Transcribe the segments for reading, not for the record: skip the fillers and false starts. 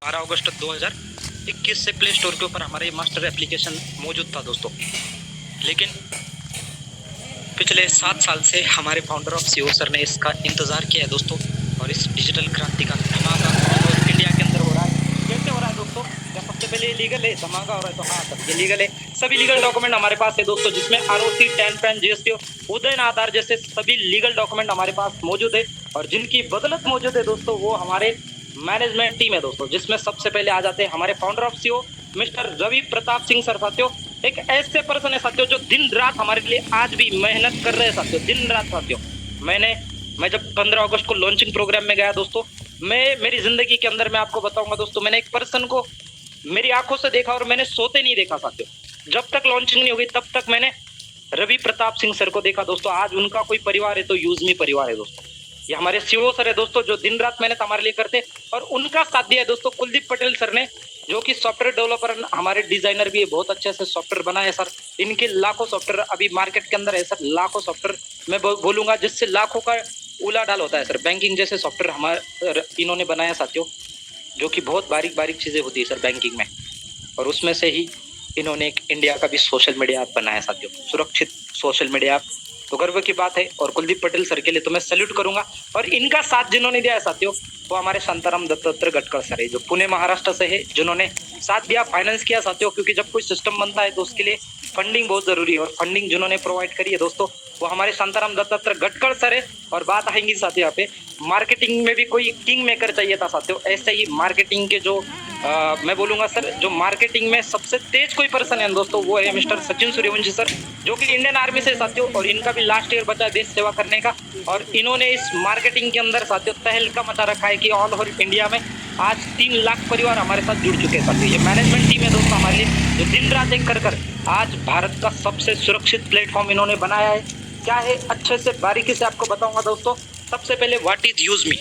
12 अगस्त 2021 से play store के ऊपर हमारा ये मास्टर एप्लीकेशन मौजूद था दोस्तों। लेकिन पिछले 7 साल से हमारे फाउंडर ऑफ सीओ सर ने इसका इंतज़ार किया है दोस्तों, और इस डिजिटल क्रांति का धमाका और इंडिया के अंदर हो रहा है। कैसे हो रहा है दोस्तों? क्या सबसे पहले लीगल है? धमाका हो रहा है तो हाँ सर, ये लीगल है। सभी लीगल डॉक्यूमेंट हमारे पास है दोस्तों, जिसमें ROC, TAN PAN, GST, Udyam Aadhaar जैसे सभी लीगल डॉक्यूमेंट हमारे पास मौजूद है। और जिनकी बदौलत मौजूद है दोस्तों, वो हमारे मैनेजमेंट टीम है दोस्तों, जिसमें सबसे पहले आ जाते हैं हमारे founder of CO mister Ravi Pratap Singh sir. साथियों, एक ऐसे पर्सन है साथियों जो दिन रात हमारे लिए आज भी मेहनत कर रहे हैं साथियों, दिन रात साथियों। मैं जब 15 अगस्त को लॉन्चिंग प्रोग्राम में गया दोस्तों, मेरी जिंदगी के अंदर मैं आपको बताऊंगा दोस्तों, मैंने एक पर्सन को मेरी आंखों से देखा और मैंने सोते नहीं देखा साथियों। जब तक लॉन्चिंग नहीं हो गई तब तक मैंने रवि प्रताप सिंह सर को देखा दोस्तों। आज उनका कोई परिवार है तो यूज मी परिवार है दोस्तों। ये हमारे सीओ सर है दोस्तों, जो दिन रात मेहनत हमारे लिए करते, और उनका साथ दिया है दोस्तों कुलदीप पटेल सर ने, जो कि सॉफ्टवेयर डेवलपर, हमारे डिजाइनर भी है, बहुत अच्छे से सॉफ्टवेयर बनाए सर। इनके लाखों सॉफ्टवेयर अभी मार्केट के अंदर है सर, लाखों सॉफ्टवेयर मैं बोलूंगा, जिससे लाखों का उला डाल होता है सर। बैंकिंग जैसे सॉफ्टवेयर हमारे इन्होंने बनाया साथियों, जो कि बहुत बारीक बारीक चीजें होती है सर बैंकिंग में, और उसमें से ही इन्होंने एक इंडिया का भी सोशल मीडिया ऐप बनाया साथियों, सुरक्षित सोशल मीडिया ऐप। तो गर्व की बात है, और कुलदीप पटेल सर के लिए तो मैं सैल्यूट करूंगा। और इनका साथ जिन्होंने दिया है साथियों, वो हमारे शांताराम दत्तात्रय गटकर सर है, जो पुणे महाराष्ट्र से है, जिन्होंने साथ दिया, फाइनेंस किया साथियों। क्योंकि जब कोई सिस्टम बनता है तो उसके लिए फंडिंग बहुत जरूरी है, और फंडिंग जिन्होंने प्रोवाइड करी है दोस्तों, वो हमारे शांताराम दत्तात्रय गटकर सर है। और बात आएंगी साथियों यहाँ पे, मार्केटिंग में भी कोई किंग मेकर चाहिए था साथियों। ऐसे ही मार्केटिंग के जो मैं बोलूंगा सर, जो मार्केटिंग में सबसे तेज कोई पर्सन है दोस्तों, वो है मिस्टर सचिन सूर्यवंशी सर, जो कि इंडियन आर्मी से साथियों, और इनका भी लास्ट ईयर बचा देश सेवा करने का। और इन्होंने इस मार्केटिंग के अंदर साथियों तहलका मचा रखा है कि ऑल ओवर इंडिया में आज 3 लाख परिवार हमारे साथ जुड़ चुके हैं साथियों। ये मैनेजमेंट टीम है दोस्तों हमारे लिए, जो दिन रात एक कर आज भारत का सबसे सुरक्षित प्लेटफॉर्म इन्होंने बनाया है। क्या है, अच्छे से बारीकी से आपको बताऊंगा दोस्तों। सबसे पहले what is use me.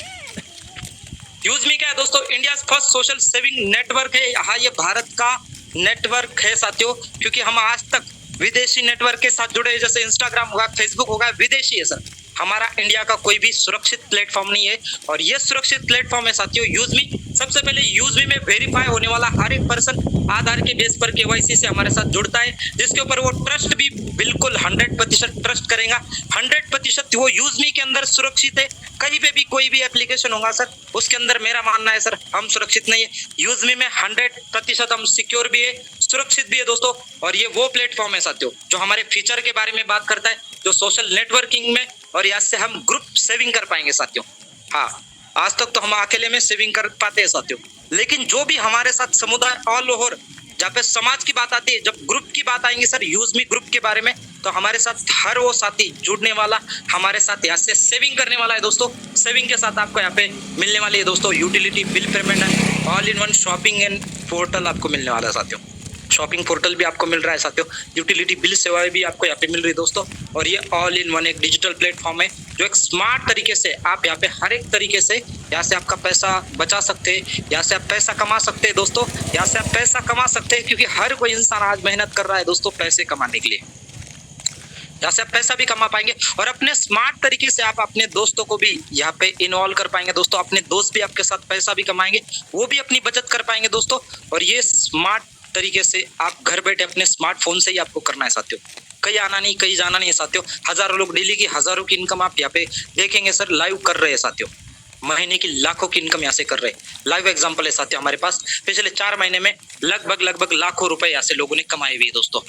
Use me क्या है दोस्तों? India first social saving network है। हाँ, ये भारत का नेटवर्क है साथियों, क्योंकि हम आज तक विदेशी नेटवर्क के साथ जुड़े, जैसे इंस्टाग्राम होगा, फेसबुक होगा, विदेशी है सर। हमारा इंडिया का कोई भी सुरक्षित प्लेटफॉर्म नहीं है, और ये सुरक्षित प्लेटफॉर्म है साथियों यूज मी। सबसे पहले यूज मी में वेरीफाई होने वाला हर एक पर्सन आधार के बेस पर केवाईसी से हमारे साथ जुड़ता है, जिसके ऊपर वो ट्रस्ट भी बिल्कुल 100% ट्रस्ट करेगा। 100% वो यूज मी के अंदर सुरक्षित है। कहीं पे भी कोई भी एप्लीकेशन होगा सर, उसके अंदर मेरा मानना है सर हम सुरक्षित नहीं है। यूज मी में 100% हम सिक्योर भी है, सुरक्षित भी है दोस्तों। और ये वो प्लेटफॉर्म है साथियों जो हमारे फीचर के बारे में बात करता है, जो सोशल नेटवर्किंग में, और यहाँ से हम ग्रुप सेविंग कर पाएंगे साथियों। हाँ, आज तक तो हम अकेले में सेविंग कर पाते हैं साथियों, लेकिन जो भी हमारे साथ समुदाय ऑल ओवर, जहाँ पे समाज की बात आती है, जब ग्रुप की बात आएंगी सर यूज मी ग्रुप के बारे में, तो हमारे साथ हर वो साथी जुड़ने वाला, हमारे साथ यहाँ से सेविंग करने वाला है दोस्तों। सेविंग के साथ आपको यहाँ पे मिलने वाली है दोस्तों यूटिलिटी बिल पेमेंट है, all in one shopping and portal आपको मिलने वाला है साथियों। शॉपिंग पोर्टल भी आपको मिल रहा है साथियों, यूटिलिटी बिल सेवाएं भी आपको यहाँ पे मिल रही है दोस्तों। और ये ऑल इन वन एक डिजिटल प्लेटफॉर्म है, जो एक स्मार्ट तरीके से आप यहाँ पे हर एक तरीके से यहाँ से आपका पैसा बचा सकते हैं, यहाँ से आप पैसा कमा सकते हैं दोस्तों। यहाँ से आप पैसा कमा सकते हैं, क्योंकि हर कोई इंसान आज मेहनत कर रहा है दोस्तों पैसे कमाने के लिए। यहाँ से आप पैसा भी कमा पाएंगे, और अपने स्मार्ट तरीके से आप अपने दोस्तों को भी यहाँ पे इन्वॉल्व कर पाएंगे दोस्तों। अपने दोस्त भी आपके साथ पैसा भी कमाएंगे, वो भी अपनी बचत कर पाएंगे दोस्तों। और ये स्मार्ट तरीके से आप घर बैठे अपने स्मार्टफोन से ही आपको करना है साथियों। कहीं आना नहीं, कहीं जाना नहीं है साथियों। हजारों लोग डेली की हजारों की इनकम आप यहाँ पे देखेंगे सर, लाइव कर रहे हैं साथियों। महीने की लाखों की इनकम यहाँ से कर रहे हैं। लाइव एग्जांपल है साथियों हमारे पास, पिछले 4 महीने में लगभग लाखों रुपए यहाँ से लोगों ने कमाए हुए दोस्तों।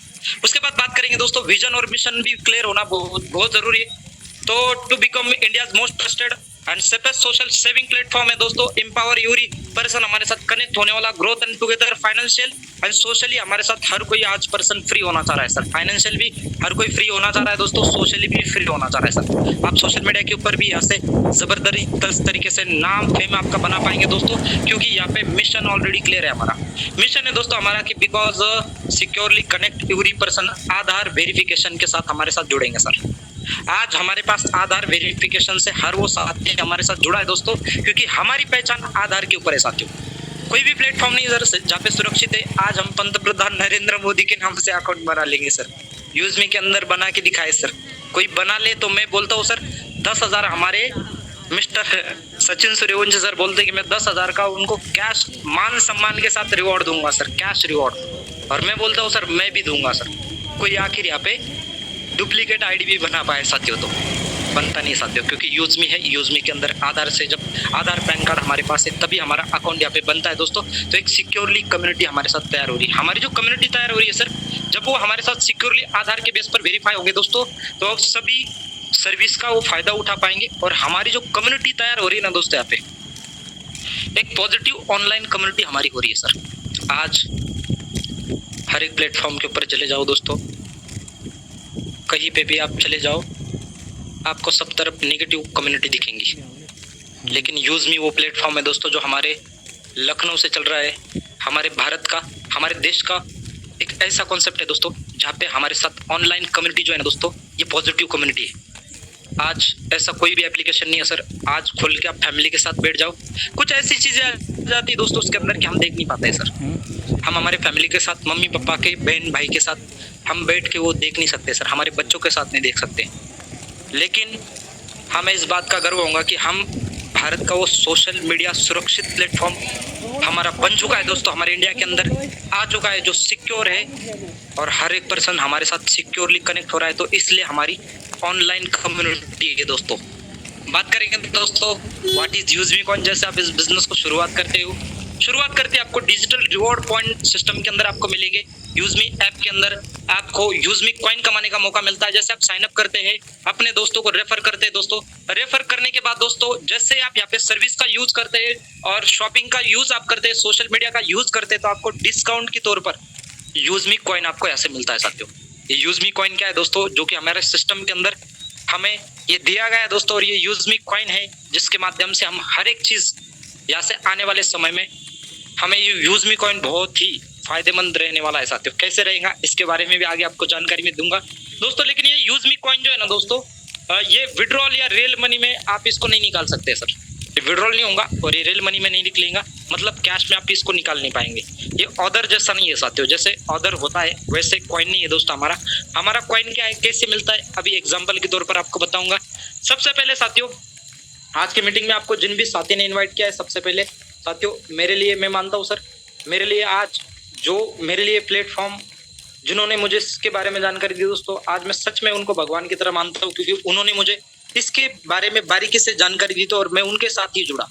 उसके बाद बात करेंगे दोस्तों, विजन और मिशन भी क्लियर होना बहुत जरूरी है। तो to become India most trusted and safest social saving platform है दोस्तों, एम्पावर यूरी पर्सन हमारे साथ कनेक्ट होने वाला, growth and together financial and socially हमारे साथ हर कोई आज पर्सन फ्री होना चाह रहा है सर। फाइनेंशियल भी हर कोई फ्री होना चाह रहा है दोस्तों, सोशली भी फ्री होना चाह रहा है सर। आप सोशल मीडिया के ऊपर भी यहाँ से जबरदस्त तरीके से नाम फेम आपका बना पाएंगे दोस्तों, क्योंकि यहाँ पे मिशन ऑलरेडी क्लियर है। हमारा मिशन है दोस्तों हमारा कि because securely connect every person Aadhaar verification के साथ हमारे साथ जुड़ेंगे सर। आज हमारे पास आधार वेरिफिकेशन से हर वो साथी हमारे साथ जुड़ा है दोस्तों, क्योंकि हमारी पहचान आधार के ऊपर है साथियों। कोई भी प्लेटफॉर्म नहीं सर जहाँ पे सुरक्षित है। आज हम पंतप्रधान नरेंद्र मोदी के नाम से अकाउंट बना लेंगे सर, यूज मी के अंदर बना के दिखाए सर। कोई बना ले तो मैं बोलता हूँ सर 10,000 हमारे मिस्टर सचिन सूर्यवंशी सर बोलते कि मैं 10,000 का उनको कैश मान सम्मान के साथ रिवॉर्ड दूंगा सर, कैश रिवॉर्ड। और मैं बोलता हूँ सर मैं भी दूंगा सर। कोई आखिर यहाँ पे डुप्लीकेट आईडी भी बना पाए साथियों तो बनता नहीं साथियों, क्योंकि यूजमी है। यूजमी के अंदर आधार से, जब आधार पैन कार्ड हमारे पास है तभी हमारा अकाउंट यहाँ पे बनता है दोस्तों। तो एक सिक्योरली कम्युनिटी हमारे साथ तैयार हो रही है। हमारी जो कम्युनिटी तैयार हो रही है सर, जब वो हमारे साथ सिक्योरली आधार के बेस पर वेरीफाई होंगे दोस्तों, तो सभी सर्विस का वो फायदा उठा पाएंगे। और हमारी जो कम्युनिटी तैयार हो रही है ना दोस्तों, यहाँ पे एक पॉजिटिव ऑनलाइन कम्युनिटी हमारी हो रही है सर। आज हर एक प्लेटफॉर्म के ऊपर चले जाओ दोस्तों, कहीं पे भी आप चले जाओ, आपको सब तरफ नेगेटिव कम्युनिटी दिखेंगी। लेकिन यूज मी वो प्लेटफॉर्म है दोस्तों जो हमारे लखनऊ से चल रहा है, हमारे भारत का, हमारे देश का एक ऐसा कॉन्सेप्ट है दोस्तों जहाँ पे हमारे साथ ऑनलाइन कम्युनिटी जो है ना दोस्तों, ये पॉजिटिव कम्युनिटी है। आज ऐसा कोई भी एप्लीकेशन नहीं है सर, आज खोल के आप फैमिली के साथ बैठ जाओ, कुछ ऐसी चीजें आ जाती है दोस्तों उसके अंदर कि हम देख नहीं पाते हैं सर। हम हमारे फैमिली के साथ, मम्मी पापा के, बहन भाई के साथ हम बैठ के वो देख नहीं सकते सर, हमारे बच्चों के साथ नहीं देख सकते। लेकिन हमें इस बात का गर्व होगा कि हम भारत का वो सोशल मीडिया सुरक्षित प्लेटफॉर्म हमारा बन चुका है दोस्तों, हमारे इंडिया के अंदर आ चुका है, जो सिक्योर है और हर एक पर्सन हमारे साथ सिक्योरली कनेक्ट हो रहा है। तो इसलिए हमारी ऑनलाइन कम्युनिटी है दोस्तों। बात करेंगे दोस्तों व्हाट इज यूजमी कॉइन। जैसे आप इस बिजनेस को शुरुआत करते आपको डिजिटल रिवॉर्ड पॉइंट सिस्टम के अंदर आपको मिलेंगे। यूजमी ऐप के अंदर आपको यूजमी कॉइन कमाने का मौका मिलता है। जैसे आप साइन अप करते हैं, अपने दोस्तों को रेफर करते हैं दोस्तों, रेफर करने के बाद दोस्तों जैसे आप यहाँ पे सर्विस का यूज करते हैं और शॉपिंग का यूज आप करते हैं, सोशल मीडिया का यूज करते हैं, तो आपको डिस्काउंट के तौर पर यूजमी कॉइन आपको ऐसे मिलता है साथियों। ये यूजमी कॉइन क्या है दोस्तों, जो कि हमारे सिस्टम के अंदर हमें ये दिया गया है दोस्तों। और ये यूजमी कॉइन है जिसके माध्यम से हम हर एक चीज यहाँ से आने वाले समय में हमें ये यूजमी कॉइन बहुत ही फायदेमंद रहने वाला है साथियों। कैसे रहेगा इसके बारे में भी आगे आपको जानकारी में दूंगा दोस्तों। लेकिन ये यूजमी कॉइन जो है ना दोस्तों, ये विड्रॉल या रियल मनी में आप इसको नहीं निकाल सकते सर। ये विड्रॉल नहीं होगा और ये रियल मनी में नहीं निकलेगा, मतलब कैश में आप इसको निकाल नहीं पाएंगे। ये ऑर्डर जैसा नहीं है साथियों, जैसे ऑर्डर होता है वैसे कॉइन नहीं है दोस्तों। हमारा कॉइन क्या है, कैसे मिलता है, अभी एग्जाम्पल के तौर पर आपको बताऊंगा। सबसे पहले साथियों आज की मीटिंग में आपको जिन भी साथी ने इन्वाइट किया है, सबसे पहले साथियों मेरे लिए, मैं मानता हूँ सर, मेरे लिए आज जो मेरे लिए प्लेटफॉर्म जिन्होंने मुझे इसके बारे में जानकारी दी दोस्तों, आज मैं सच में उनको भगवान की तरह मानता हूँ, क्योंकि उन्होंने मुझे इसके बारे में बारीकी से जानकारी दी तो और मैं उनके साथ ही जुड़ा।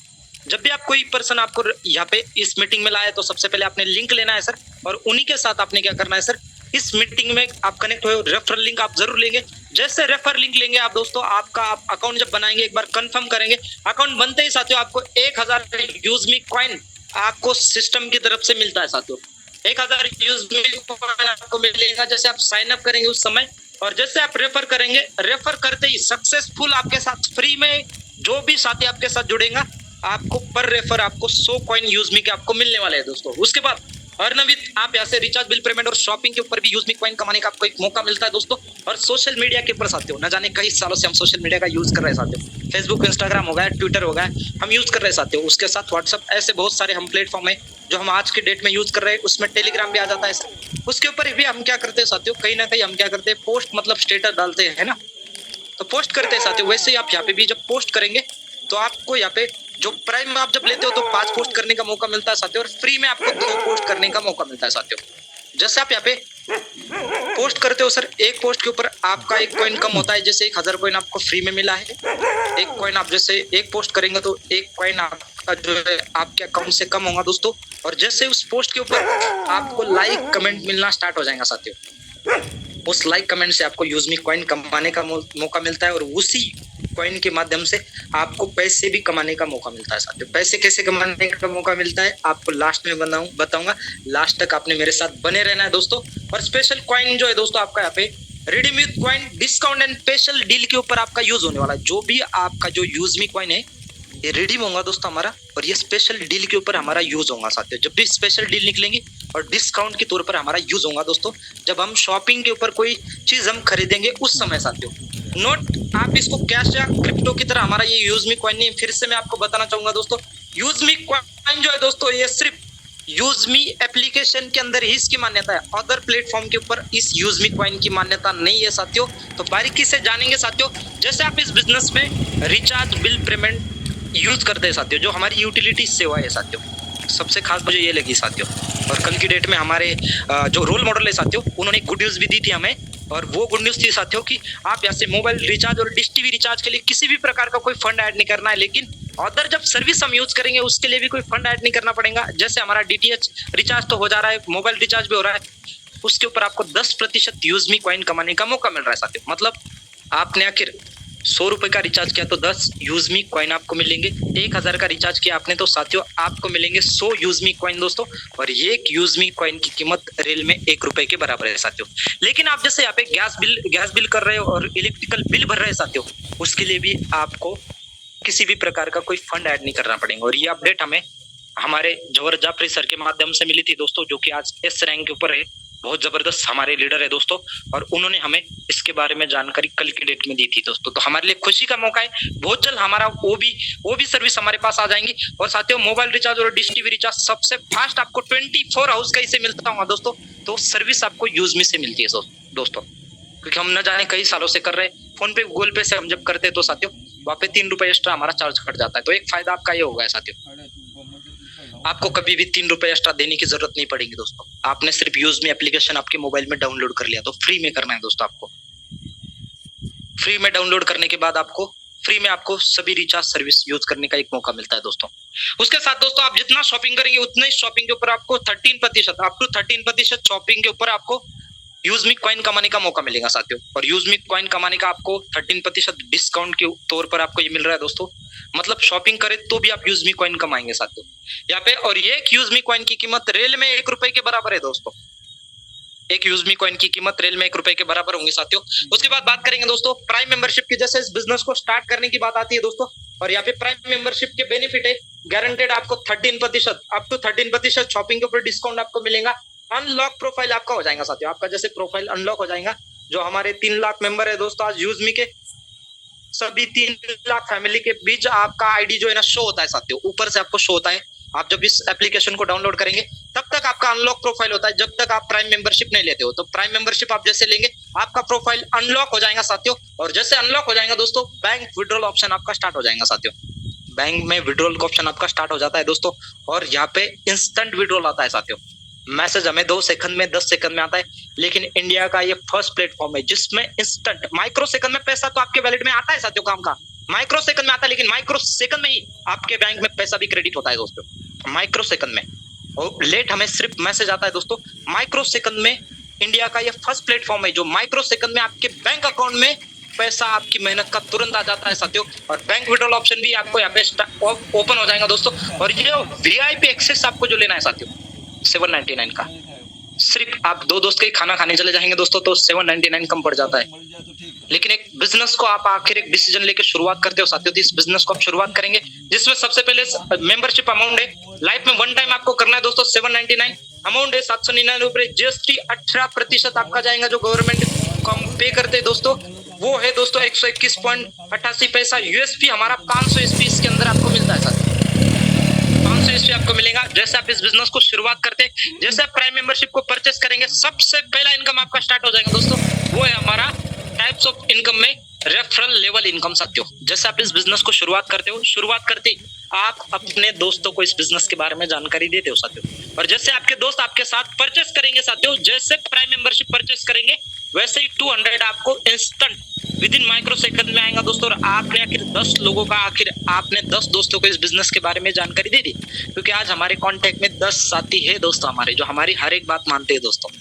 जब भी आप कोई पर्सन आपको यहाँ पे इस मीटिंग में लाए तो सबसे पहले आपने लिंक लेना है सर, और उन्हीं के साथ आपने क्या करना है सर, इस मीटिंग में आप कनेक्ट हुए, रेफरल लिंक आप जरूर लेंगे। जैसे रेफर लिंक लेंगे आप दोस्तों, आपका आप अकाउंट जब बनाएंगे, एक बार कंफर्म करेंगे, अकाउंट बनते ही साथियों आपको 1000 यूजमी कॉइन आपको सिस्टम की तरफ से मिलता है साथियों। 1000 यूजमी कॉइन आपको मिलेगा जैसे आप साइन अप करेंगे उस समय, और जैसे आप रेफर करेंगे, रेफर करते ही सक्सेसफुल आपके साथ फ्री में जो भी साथी आपके साथ जुड़ेगा, आपको पर रेफर आपको 100 कॉइन यूजमी के आपको मिलने वाले हैं दोस्तों। उसके बाद अर्नवित आप यहाँ से रिचार्ज, बिल पेमेंट और शॉपिंग के ऊपर भी यूजमी कॉइन कमाने का आपको एक मौका मिलता है दोस्तों। और सोशल मीडिया के ऊपर साथियों, न जाने कई सालों से हम सोशल मीडिया का यूज कर रहे हैं साथियों, फेसबुक, इंस्टाग्राम हो गया, ट्विटर हो गया, हम यूज कर रहे हैं साथियों। उसके साथ व्हाट्सअप, ऐसे बहुत सारे हम प्लेटफॉर्म है जो हम आज के डेट में यूज कर रहे हैं। उसमें टेलीग्राम भी आ जाता है। उसके ऊपर भी हम क्या करते हैं साथियों, कहीं ना कहीं हम क्या करते हैं, पोस्ट मतलब स्टेटस डालते हैं ना, तो पोस्ट करते हैं साथियों। वैसे ही आप यहाँ पे भी जब पोस्ट करेंगे तो आपको यहाँ पे जो प्राइम आप जब लेते हो तो 5 पोस्ट करने का मौका मिलता है साथियों, और फ्री में आपको 2 पोस्ट करने का मौका मिलता है साथियों। जैसे आप यहाँ पे पोस्ट करते हो सर, एक पोस्ट के ऊपर आपका 1 कॉइन कम होता है। जैसे 1000 कॉइन आपको फ्री में मिला है, 1 कॉइन आप जैसे 1 पोस्ट करेंगे तो 1 कॉइन आपका जो है आपके अकाउंट से कम होगा दोस्तों। और जैसे उस पोस्ट के ऊपर आपको लाइक कमेंट मिलना स्टार्ट हो जाएगा साथियों, उस लाइक कमेंट से आपको यूजमी कॉइन कमाने का मौका मिलता है, और उसी कॉइन के माध्यम से आपको पैसे भी कमाने का मौका मिलता है साथियों। पैसे कैसे कमाने का मौका मिलता है आपको लास्ट में बताऊंगा, लास्ट तक आपने मेरे साथ बने रहना है दोस्तों। और स्पेशल कॉइन जो है दोस्तों आपका यहाँ पे redeem with coin discount and special deal के ऊपर आपका यूज होने वाला है। जो भी आपका जो यूजमी कॉइन है ये रिडीम होगा दोस्तों हमारा, और ये स्पेशल डील के ऊपर हमारा यूज होगा साथियों। जब भी स्पेशल डील निकलेंगी और डिस्काउंट के तौर पर हमारा यूज होगा दोस्तों, जब हम शॉपिंग के ऊपर कोई चीज हम खरीदेंगे उस समय साथियों। नोट आप इसको कैश या क्रिप्टो की तरह, हमारा ये यूजमी कॉइन नहीं, फिर से मैं आपको बताना चाहूंगा दोस्तों, यूजमी कॉइन जो है दोस्तों ये सिर्फ यूजमी एप्लीकेशन के अंदर ही इसकी मान्यता है, अदर प्लेटफॉर्म के ऊपर इस यूजमी कॉइन की मान्यता नहीं है साथियों। तो बारीकी से जानेंगे साथियों। जैसे आप इस बिजनेस में रिचार्ज, बिल पेमेंट यूज करते हैं साथियों, जो हमारी यूटिलिटी सेवा है साथियों, सबसे खास मुझे ये लगी साथियों। और कल की डेट में हमारे जो रोल मॉडल है साथियों, उन्होंने गुड न्यूज भी दी थी हमें, और वो गुड न्यूज थी साथियों कि आप यहाँ से मोबाइल रिचार्ज और डिश टीवी रिचार्ज के लिए किसी भी प्रकार का कोई फंड ऐड नहीं करना है, लेकिन अदर जब सर्विस हम यूज करेंगे उसके लिए भी कोई फंड ऐड नहीं करना पड़ेगा। जैसे हमारा डीटीएच रिचार्ज तो हो जा रहा है, मोबाइल रिचार्ज भी हो रहा है, उसके ऊपर आपको 10% यूज मी कॉइन कमाने का मौका मिल रहा है साथियों। मतलब आपने आखिर 100 रुपए का रिचार्ज किया तो 10 यूज मी कॉइन आपको मिलेंगे। 1000 का रिचार्ज किया आपने तो साथियों आपको मिलेंगे 100 यूज मी कॉइन दोस्तों। और ये एक यूज मी कॉइन की कीमत रेल में 1 रुपए के बराबर है साथियों। लेकिन आप जैसे यहाँ पे गैस बिल कर रहे हो और इलेक्ट्रिकल बिल भर रहे हैं साथियों, उसके लिए भी आपको किसी भी प्रकार का कोई फंड ऐड नहीं करना पड़ेगा। और ये अपडेट हमें हमारे जवर जाफरी सर के माध्यम से मिली थी दोस्तों, जो कि आज एस रैंक के ऊपर है, बहुत जबरदस्त हमारे लीडर है दोस्तों, और उन्होंने हमें इसके बारे में जानकारी कल की डेट में दी थी दोस्तों। तो हमारे लिए खुशी का मौका है, बहुत जल्द हमारा वो भी सर्विस हमारे पास आ जाएंगी। और साथियों मोबाइल रिचार्ज और डिश टीवी रिचार्ज सबसे फास्ट आपको 24 हाउस का इसे मिलता होगा दोस्तों। तो सर्विस आपको यूज मी से मिलती है दोस्तों, क्योंकि हम न जाने कई सालों से कर रहे हैं। फोन पे गूगल पे से हम जब करते हैं तो साथियों वहाँ पे 3 रुपए एक्स्ट्रा हमारा चार्ज कट जाता है। तो एक फायदा आपका ये होगा साथियों, आपको कभी भी 3 रुपए एक्स्ट्रा देने की जरूरत नहीं पड़ेगी दोस्तों। आपने सिर्फ यूज मी एप्लीकेशन आपके मोबाइल में डाउनलोड कर लिया, तो फ्री में करना है दोस्तों। आपको फ्री में डाउनलोड करने के बाद आपको फ्री में आपको सभी रिचार्ज सर्विस यूज करने का एक मौका मिलता है दोस्तों। उसके साथ दोस्तों आप जितना शॉपिंग करेंगे उतने ही शॉपिंग के ऊपर आपको 13% अप टू 13% शॉपिंग के ऊपर आपको यूज मी कॉइन कमाने का मौका मिलेगा साथियों। और यूज मी कॉइन कमाने का आपको 13% डिस्काउंट के तौर पर आपको ये मिल रहा है दोस्तों। मतलब शॉपिंग करें तो भी आप यूज मी कॉइन कमाएंगे साथियों यहाँ पे। और ये एक यूज मी कॉइन की कीमत रेल में 1 रुपए के बराबर है दोस्तों। एक यूज मी कॉइन की कीमत रेल में 1 रुपए के बराबर होंगी साथियों। उसके बाद बात करेंगे दोस्तों प्राइम मेंबरशिप की। जैसे इस बिजनेस को स्टार्ट करने की बात आती है दोस्तों, और यहाँ पे प्राइम मेंबरशिप के बेनिफिट है गारंटेड आपको 13% अप टू 13% शॉपिंग के ऊपर डिस्काउंट आपको मिलेगा। अनलॉक प्रोफाइल आपका हो जाएगा साथियों। आपका जैसे प्रोफाइल अनलॉक हो जाएगा, जो हमारे 3 लाख मेंबर है दोस्तों आज यूज मी के, सभी 3 लाख फैमिली के बीच आपका आईडी जो है ना शो होता है साथियों, ऊपर से आपको शो होता है। आप जब इस एप्लीकेशन को डाउनलोड करेंगे तब तक आपका अनलॉक प्रोफाइल होता है, जब तक आप प्राइम मेंबरशिप नहीं लेते हो। तो प्राइम मेंबरशिप आप जैसे लेंगे आपका प्रोफाइल अनलॉक हो जाएगा साथियों। और जैसे अनलॉक हो जाएगा दोस्तों, बैंक विड्रॉल ऑप्शन आपका स्टार्ट हो जाएगा साथियों। बैंक में विड्रॉल का ऑप्शन आपका स्टार्ट हो जाता है दोस्तों। और यहाँ पे इंस्टेंट विड्रॉल आता है साथियों। मैसेज हमें 2 सेकंड में 10 सेकंड में आता है, लेकिन इंडिया का ये फर्स्ट प्लेटफॉर्म है जिसमें इंस्टेंट माइक्रो सेकंड में पैसा तो आपके वैलेट में आता है साथियों, काम का माइक्रो सेकंड में आता है, लेकिन माइक्रो सेकंड में ही आपके बैंक में पैसा भी क्रेडिट होता है दोस्तों, माइक्रो सेकंड में। और लेट हमें सिर्फ मैसेज आता है दोस्तों। माइक्रो सेकंड में इंडिया का ये फर्स्ट प्लेटफॉर्म है जो माइक्रो सेकंड में आपके बैंक अकाउंट में पैसा आपकी मेहनत का तुरंत आ जाता है साथियों। और बैंक विड्रॉल ऑप्शन भी आपको यहाँ पे ओपन हो जाएगा दोस्तों। और ये वीआईपी एक्सेस आपको जो लेना है साथियों 799 का, सिर्फ आप 2 दोस्त के खाना खाने चले जाएंगे दोस्तों तो 799 कम पड़ जाता है। लेकिन एक बिजनेस को आप आखिर एक डिसीजन लेके शुरुआत करते हो साथियों, तो इस बिजनेस को आप शुरुआत करेंगे जिसमें सबसे पहले मेंबरशिप अमाउंट है लाइफ में 1 टाइम आपको करना है दोस्तों 799 अमाउंट है 799 रुपए। जीएसटी 18% आपका जाएगा जो गवर्नमेंट को हम पे करते हैं दोस्तों, वो है दोस्तों 121.88 पैसा। यूएसपी हमारा 500 एसपी इसके अंदर आपको मिलता है साथियों, 500 एसपी आपको मिलेगा जैसे आप इस बिजनेस को शुरुआत करते हैं। जैसे आप प्राइम मेंबरशिप को परचेस करेंगे सबसे पहला इनकम आपका स्टार्ट हो जाएगा दोस्तों, वो है हमारा टाइप्स ऑफ इनकम में रेफरल लेवल इनकम साथियों। जैसे आप इस बिजनेस को शुरुआत करते हो, शुरुआत करते आप अपने दोस्तों को इस बिजनेस के बारे में जानकारी देते हो साथियों। और जैसे आपके दोस्त आपके साथ परचेस करेंगे साथियों, जैसे प्राइम मेंबरशिप परचेस करेंगे वैसे ही 200 आपको instant with in micro second में आएगा दोस्तों। और आपने आखिर 10 लोगों का आपने 10 दोस्तों को इस बिजनेस के बारे में जानकारी दे दी, क्योंकि आज हमारे कांटेक्ट में 10 साथी है दोस्तों हमारे, जो हमारी हर एक बात मानते हैं दोस्तों।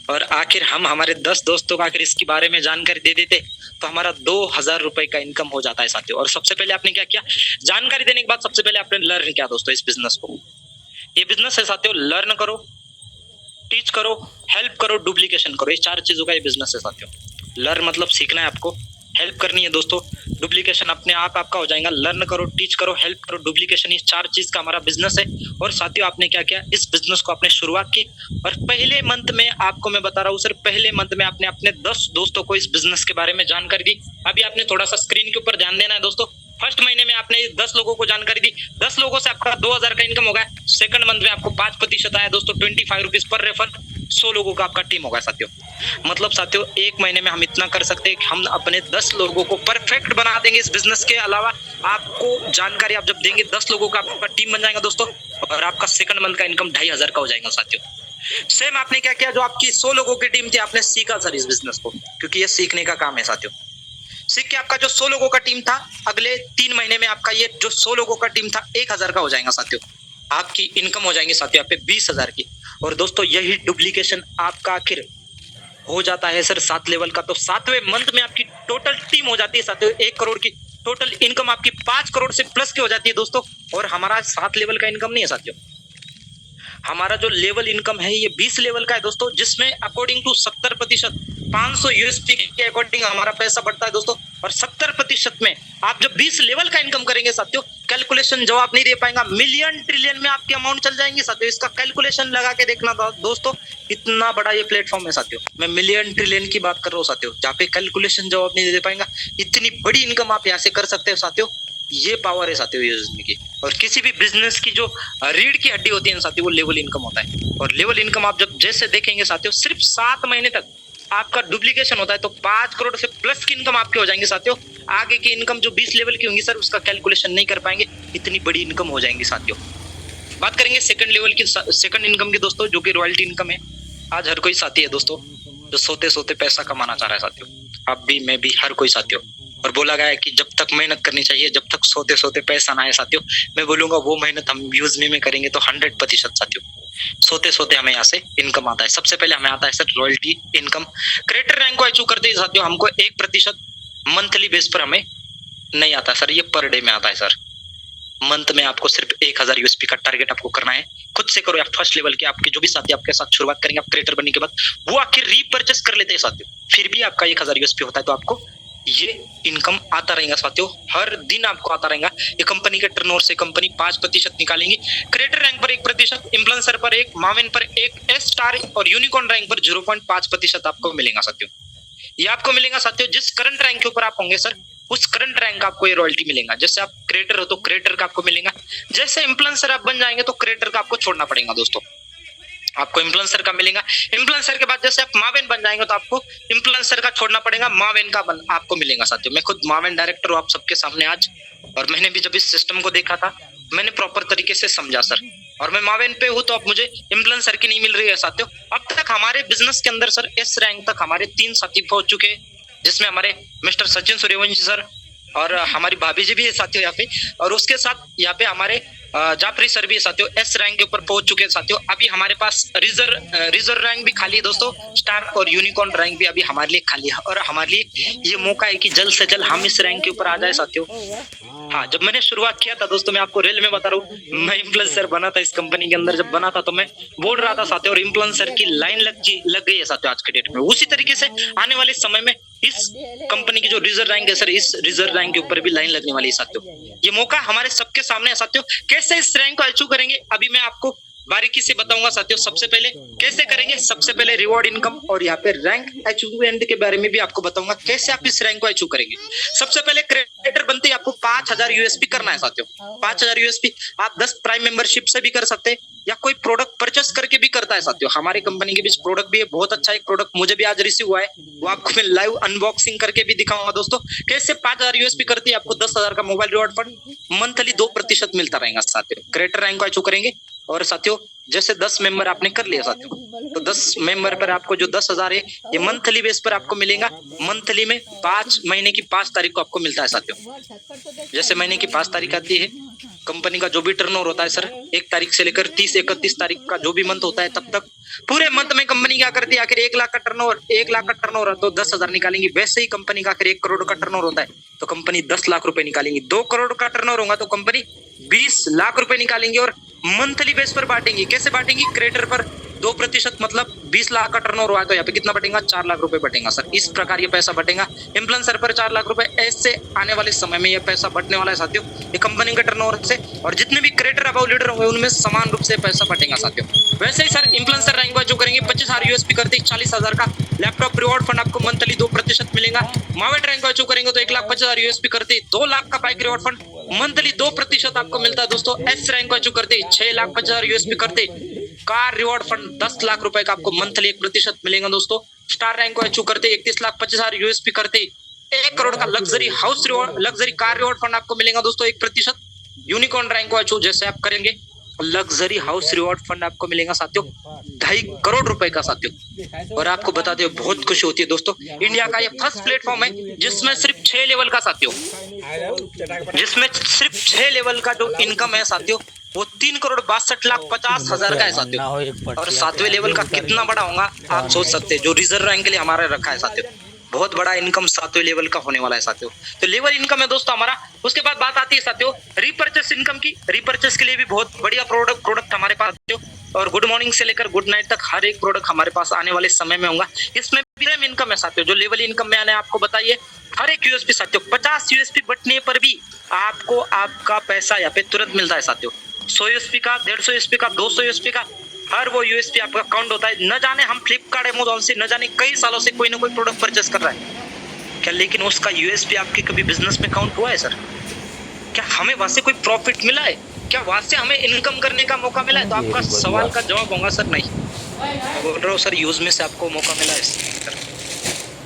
और आखिर हम हमारे 10 दोस्तों को आखिर इसके बारे में जानकारी दे देते तो हमारा 2000 रुपए का इनकम हो जाता है साथियों। और सबसे पहले आपने क्या किया, जानकारी देने के बाद सबसे पहले आपने लर्न किया दोस्तों इस बिजनेस को। ये बिजनेस है साथियों, लर्न करो, टीच करो, हेल्प करो, डुप्लीकेशन करो, ये 4 चीजों का ये बिजनेस है साथियों। लर्न मतलब सीखना है आपको, हेल्प करनी है दोस्तों, डुप्लीकेशन अपने आप आपका हो जाएगा। लर्न करो, टीच करो, हेल्प करो, डुप्लीकेशन, ये 4 चीज का हमारा बिजनेस है। और साथियों आपने क्या किया, इस बिजनेस को आपने शुरुआत की और पहले मंथ में आपको मैं बता रहा हूँ सर, पहले मंथ में आपने अपने 10 दोस्तों को इस बिजनेस के बारे में जानकारी दी। अभी आपने थोड़ा सा स्क्रीन के ऊपर ध्यान देना है दोस्तों। फर्स्ट महीने में आपने 10 लोगों को जानकारी दी, 10 लोगों से आपका 2000 का इनकम होगा। सेकंड मंथ में आपको 5% आया दोस्तों, 25 रुपीज पर रेफर। 100 लोगों का आपका टीम होगा साथियों। मतलब साथियों 1 महीने में हम इतना कर सकते हैं कि हम अपने 10 लोगों को परफेक्ट बना देंगे इस बिजनेस के अलावा। आपको जानकारी आप जब देंगे 10 लोगों का आपका टीम बन जाएगा दोस्तों, और आपका सेकंड मंथ का इनकम 2500 का हो जाएगा साथियों। सेम आपने क्या किया, जो आपकी 100 लोगों की टीम थी आपने सीखा सर इस बिजनेस को, क्योंकि ये सीखने का काम है साथियों। सीख के आपका जो 100 लोगों का टीम था अगले 3 महीने में आपका ये जो 100 लोगों का टीम था 1000 का हो जाएगा साथियों। आपकी इनकम हो जाएंगी साथियों यहाँ पे 20,000 की। और दोस्तों यही डुप्लीकेशन आपका आखिर हो जाता है सर 7 लेवल का, तो 7वें मंथ में आपकी टोटल टीम हो जाती है साथियों 1 करोड़ की। टोटल इनकम आपकी 5 करोड़ से प्लस की हो जाती है दोस्तों। और हमारा 7 लेवल का इनकम नहीं है साथियों, हमारा जो लेवल इनकम है ये 20 लेवल का है दोस्तों, जिसमें अकॉर्डिंग टू 70% 500 यूएसपी के अकॉर्डिंग हमारा पैसा बढ़ता है दोस्तों। और 70% में आप जब 20 लेवल का इनकम करेंगे साथियों, कैलकुलेशन जवाब नहीं दे पाएगा, मिलियन ट्रिलियन में आपकी अमाउंट चल जाएंगे साथियों। इसका कैलकुलेशन लगा के देखना दोस्तों, इतना बड़ा ये प्लेटफॉर्म है साथियों। मैं मिलियन ट्रिलियन की बात कर रहा हूँ साथियों, जहाँ पे कैलकुलेशन जवाब नहीं दे पाएगा, इतनी बड़ी इनकम आप यहाँ से कर सकते हो साथियों। ये पावर है साथियों यूजर की। और किसी भी बिजनेस की जो रीढ़ की हड्डी होती है साथियों, वो लेवल इनकम होता है। और लेवल इनकम आप जब जैसे देखेंगे साथियों, सिर्फ 7 महीने तक आपका डुप्लीकेशन होता है तो 5 करोड़ से प्लस की इनकम आपकी हो जाएंगी साथियों। आगे की इनकम जो 20 लेवल की होंगी सर, उसका कैलकुलेशन नहीं कर पाएंगे, इतनी बड़ी इनकम हो जाएंगी साथियों। बात करेंगे सेकंड लेवल की, सेकंड इनकम की दोस्तों, जो कि रॉयल्टी इनकम है। आज हर कोई साथी है दोस्तों जो सोते सोते पैसा कमाना चाह रहा है साथियों, आप भी मैं भी हर कोई साथियों। और बोला गया है कि जब तक मेहनत करनी चाहिए, जब तक सोते सोते पैसा ना आए साथियों, मैं बोलूंगा वो मेहनत हम यूज में करेंगे तो 100% साथियों सोते सोते हमें यहाँ से इनकम आता है। सबसे पहले हमें आता है sir royalty income. Creator rank को अचीव करते ही साथियों हमको 1% मंथली बेस पर हमें नहीं आता सर, ये पर डे में आता है सर। मंथ में आपको सिर्फ 1000 यूएसपी का टारगेट आपको करना है, खुद से करो या फर्स्ट लेवल के आपके जो भी साथी आपके साथ शुरुआत करेंगे आप क्रिएटर बनने के बाद, वो आखिर रीपरचेस कर लेते हैं साथियों, फिर भी आपका 1000 यूएसपी होता है तो आपको ये इनकम आता रहेगा साथियों, हर दिन आपको आता रहेगा। ये कंपनी के टर्नओवर से कंपनी 5% निकालेंगी। क्रिएटर रैंक पर 1%, इन्फ्लुएंसर पर 1, मावेन पर 1, एस स्टार और यूनिकॉर्न रैंक पर 0.5% आपको मिलेगा साथियों। ये आपको मिलेगा साथियों जिस करंट रैंक के ऊपर आप होंगे सर, उस करंट रैंक का आपको ये रॉयल्टी मिलेगा। जैसे आप क्रिएटर हो तो क्रिएटर का आपको मिलेगा, जैसे इन्फ्लुएंसर आप बन जाएंगे तो क्रिएटर का आपको छोड़ना पड़ेगा दोस्तों, आपको इन्फ्लुएंसर का मिलेगा। इन्फ्लुएंसर के बाद जैसे आप मावेन बन जाएंगे तो आपको इन्फ्लुएंसर का छोड़ना पड़ेगा, मावेन का आपको मिलेगा साथियों। मैं खुद मावेन डायरेक्टर हूँ आप सबके सामने आज, और मैंने भी जब इस सिस्टम को देखा था मैंने प्रॉपर तरीके से समझा सर, और मैं मावेन पे हूँ तो अब मुझे इन्फ्लुएंसर की नहीं मिल रही है साथियों। अब तक हमारे बिजनेस के अंदर सर एस रैंक तक हमारे 3 साथी पहुंच चुके हैं, जिसमें हमारे मिस्टर सचिन सूर्यवंशी सर और हमारी भाभी जी भी है साथियों यहाँ पे, और उसके साथ यहाँ पे हमारे जाफरी सर भी साथियों एस रैंक के ऊपर पहुंच चुके हैं साथियों। अभी हमारे पास रिजर्व रैंक भी खाली है दोस्तों, स्टार और यूनिकॉर्न रैंक भी अभी हमारे लिए खाली है, और हमारे लिए ये मौका है कि जल्द से जल्द हम इस रैंक के ऊपर आ जाए साथियों। हाँ, जब मैंने शुरुआत किया था दोस्तों, मैं आपको रेल में बता रहा हूँ, मैं इन्फ्लुएंसर बना था इस कंपनी के अंदर। जब बना था तो मैं बोल रहा था साथियों, और इन्फ्लुएंसर की लाइन लग गई है साथियों आज के डेट में। उसी तरीके से आने वाले समय में इस कंपनी की जो रिजर्व रैंक है सर, इस रिजर्व रैंक के ऊपर भी लाइन लगने वाली है साथियों। ये मौका हमारे सबके सामने है साथियों। कैसे इस रैंक को अचीव करेंगे अभी मैं आपको बारीकी से बताऊंगा साथियों। सबसे पहले कैसे करेंगे, सबसे पहले रिवॉर्ड इनकम और यहाँ पे रैंक अचीवमेंट के बारे में भी आपको बताऊंगा कैसे आप इस रैंक को अचीव करेंगे। सबसे पहले क्रिएटर बनते ही आपको 5000 यूएसपी करना है साथियों। 5000 यूएसपी आप 10 प्राइम मेंबरशिप से भी कर सकते हैं, या कोई प्रोडक्ट परचेस करके भी करता है साथियों। हमारी कंपनी के बीच प्रोडक्ट भी है, बहुत अच्छा एक प्रोडक्ट मुझे भी आज रिसीव हुआ है, वो आपको मैं लाइव अनबॉक्सिंग करके भी दिखाऊंगा दोस्तों। कैसे 5000 यूएसपी करती है, आपको 10,000 का मोबाइल रिवॉर्ड फंड मंथली 2% मिलता रहेगा साथियों। क्रिएटर रैंक को अचीव करेंगे, और साथियों जैसे 10 मेंबर आपने कर लिया साथियों, तो 10 मेंबर पर आपको जो 10,000 है ये मंथली बेस पर आपको मिलेगा। मंथली में 5 महीने की 5 तारीख को आपको मिलता है साथियों। जैसे महीने की 5 तारीख आती है, कंपनी का जो भी टर्नओवर होता है सर, 1 तारीख से लेकर 30-31 तारीख का जो भी मंथ होता है, तब तक पूरे मंथ में कंपनी क्या करती है, आखिर 1 लाख का टर्नओवर तो 10,000 निकालेंगी। वैसे ही कंपनी का आखिर 1 करोड़ का टर्नओवर होता है तो कंपनी 10 लाख रुपए निकालेंगी। 2 करोड़ का टर्नओवर होगा तो कंपनी 20 लाख रुपए निकालेंगी, और मंथली बेस पर बांटेंगी। कैसे बांटेंगी, क्रिएटर पर 2% मतलब 20 लाख का टर्नओवर हुआ है तो यहाँ पे कितना बटेगा, 4 लाख रुपए बटेगा सर। इस प्रकार ये पैसा बटेगा। इन्फ्लुएंसर पर 4 लाख रुपए, ऐसे आने वाले समय में ये पैसा बटने वाला है साथियों, ये कंपनी के टर्नओवर से। और जितने भी क्रिएटर अबाउ लीडर होंगे उनमें समान रूप से पैसा बटेगा साथियों। वैसे ही सर इन्फ्लुएंसर रैंक जो करेंगे 25,000 यूएसपी करते 40,000 का लैपटॉप रिवॉर्ड फंड आपको मंथली 2% मिलेगा। मावेट रैंक को करेंगे तो 1,50,000 यूएसपी करते 2 लाख का बाइक रिवॉर्ड फंड मंथली 2% आपको मिलता है दोस्तों। एस रैंक को अचीव करते 6,50,000 यूएसपी करते कार रिवॉर्ड फंड 10 लाख रुपए का आपको मंथली 1% मिलेगा दोस्तों। स्टार रैंक को अचीव करते 31,25,000 यूएसपी करते 1 करोड़ का luxury house reward, luxury car reward fund आपको मिलेगा दोस्तों 1%। यूनिकॉर्न रैंक को अचीव जैसे आप करेंगे, लग्जरी हाउस रिवॉर्ड फंड आपको मिलेगा साथियों 2.5 करोड़ रुपए का साथियों। और आपको बताते हुए बहुत खुशी होती है दोस्तों, इंडिया का ये फर्स्ट प्लेटफॉर्म है जिसमें सिर्फ 6 लेवल का साथियों, जिसमें सिर्फ 6 लेवल का जो इनकम है साथियों वो 3,62,50,000 का है साथियों। और 7वें लेवल का कितना बड़ा होगा आप सोच सकते हैं, जो रिजर्व रैंक के लिए हमारा रखा है साथियों। बहुत बड़ा इनकम 7वें लेवल का होने वाला है साथियों। तो लेवल इनकम है दोस्तों हमारा। उसके बाद बात आती है साथियों रिपर्चेस इनकम की। रिपर्चेस के लिए भी बहुत बढ़िया प्रोडक्ट हमारे पास साथियों। और गुड मॉर्निंग से लेकर गुड नाइट तक हर एक प्रोडक्ट हमारे पास आने वाले समय में होगा। इसमें प्रीमियम इनकम है साथियों, जो लेवल इनकम में आने आपको बताइए। हर एक यूएसपी साथियों 50 यूएसपी बटने पर भी आपको आपका पैसा यहाँ पे तुरंत मिलता है साथियों। 100 यूएसपी का, 150 यूएसपी का, 200 यूएसपी का, हर वो यूएसपी आपका काउंट होता है। न जाने हम फ्लिपकार्ट अमेज़न से न जाने कई सालों से कोई ना कोई प्रोडक्ट परचेस कर रहा है क्या, लेकिन उसका यूएसपी आपके कभी बिजनेस में काउंट हुआ है सर? क्या हमें वहां से कोई प्रॉफिट मिला है? क्या वहां से हमें इनकम करने का मौका मिला है? तो आपका सवाल का जवाब होगा सर नहीं। मैं बोल रहा हूँ सर यूज में से आपको मौका मिला है सर,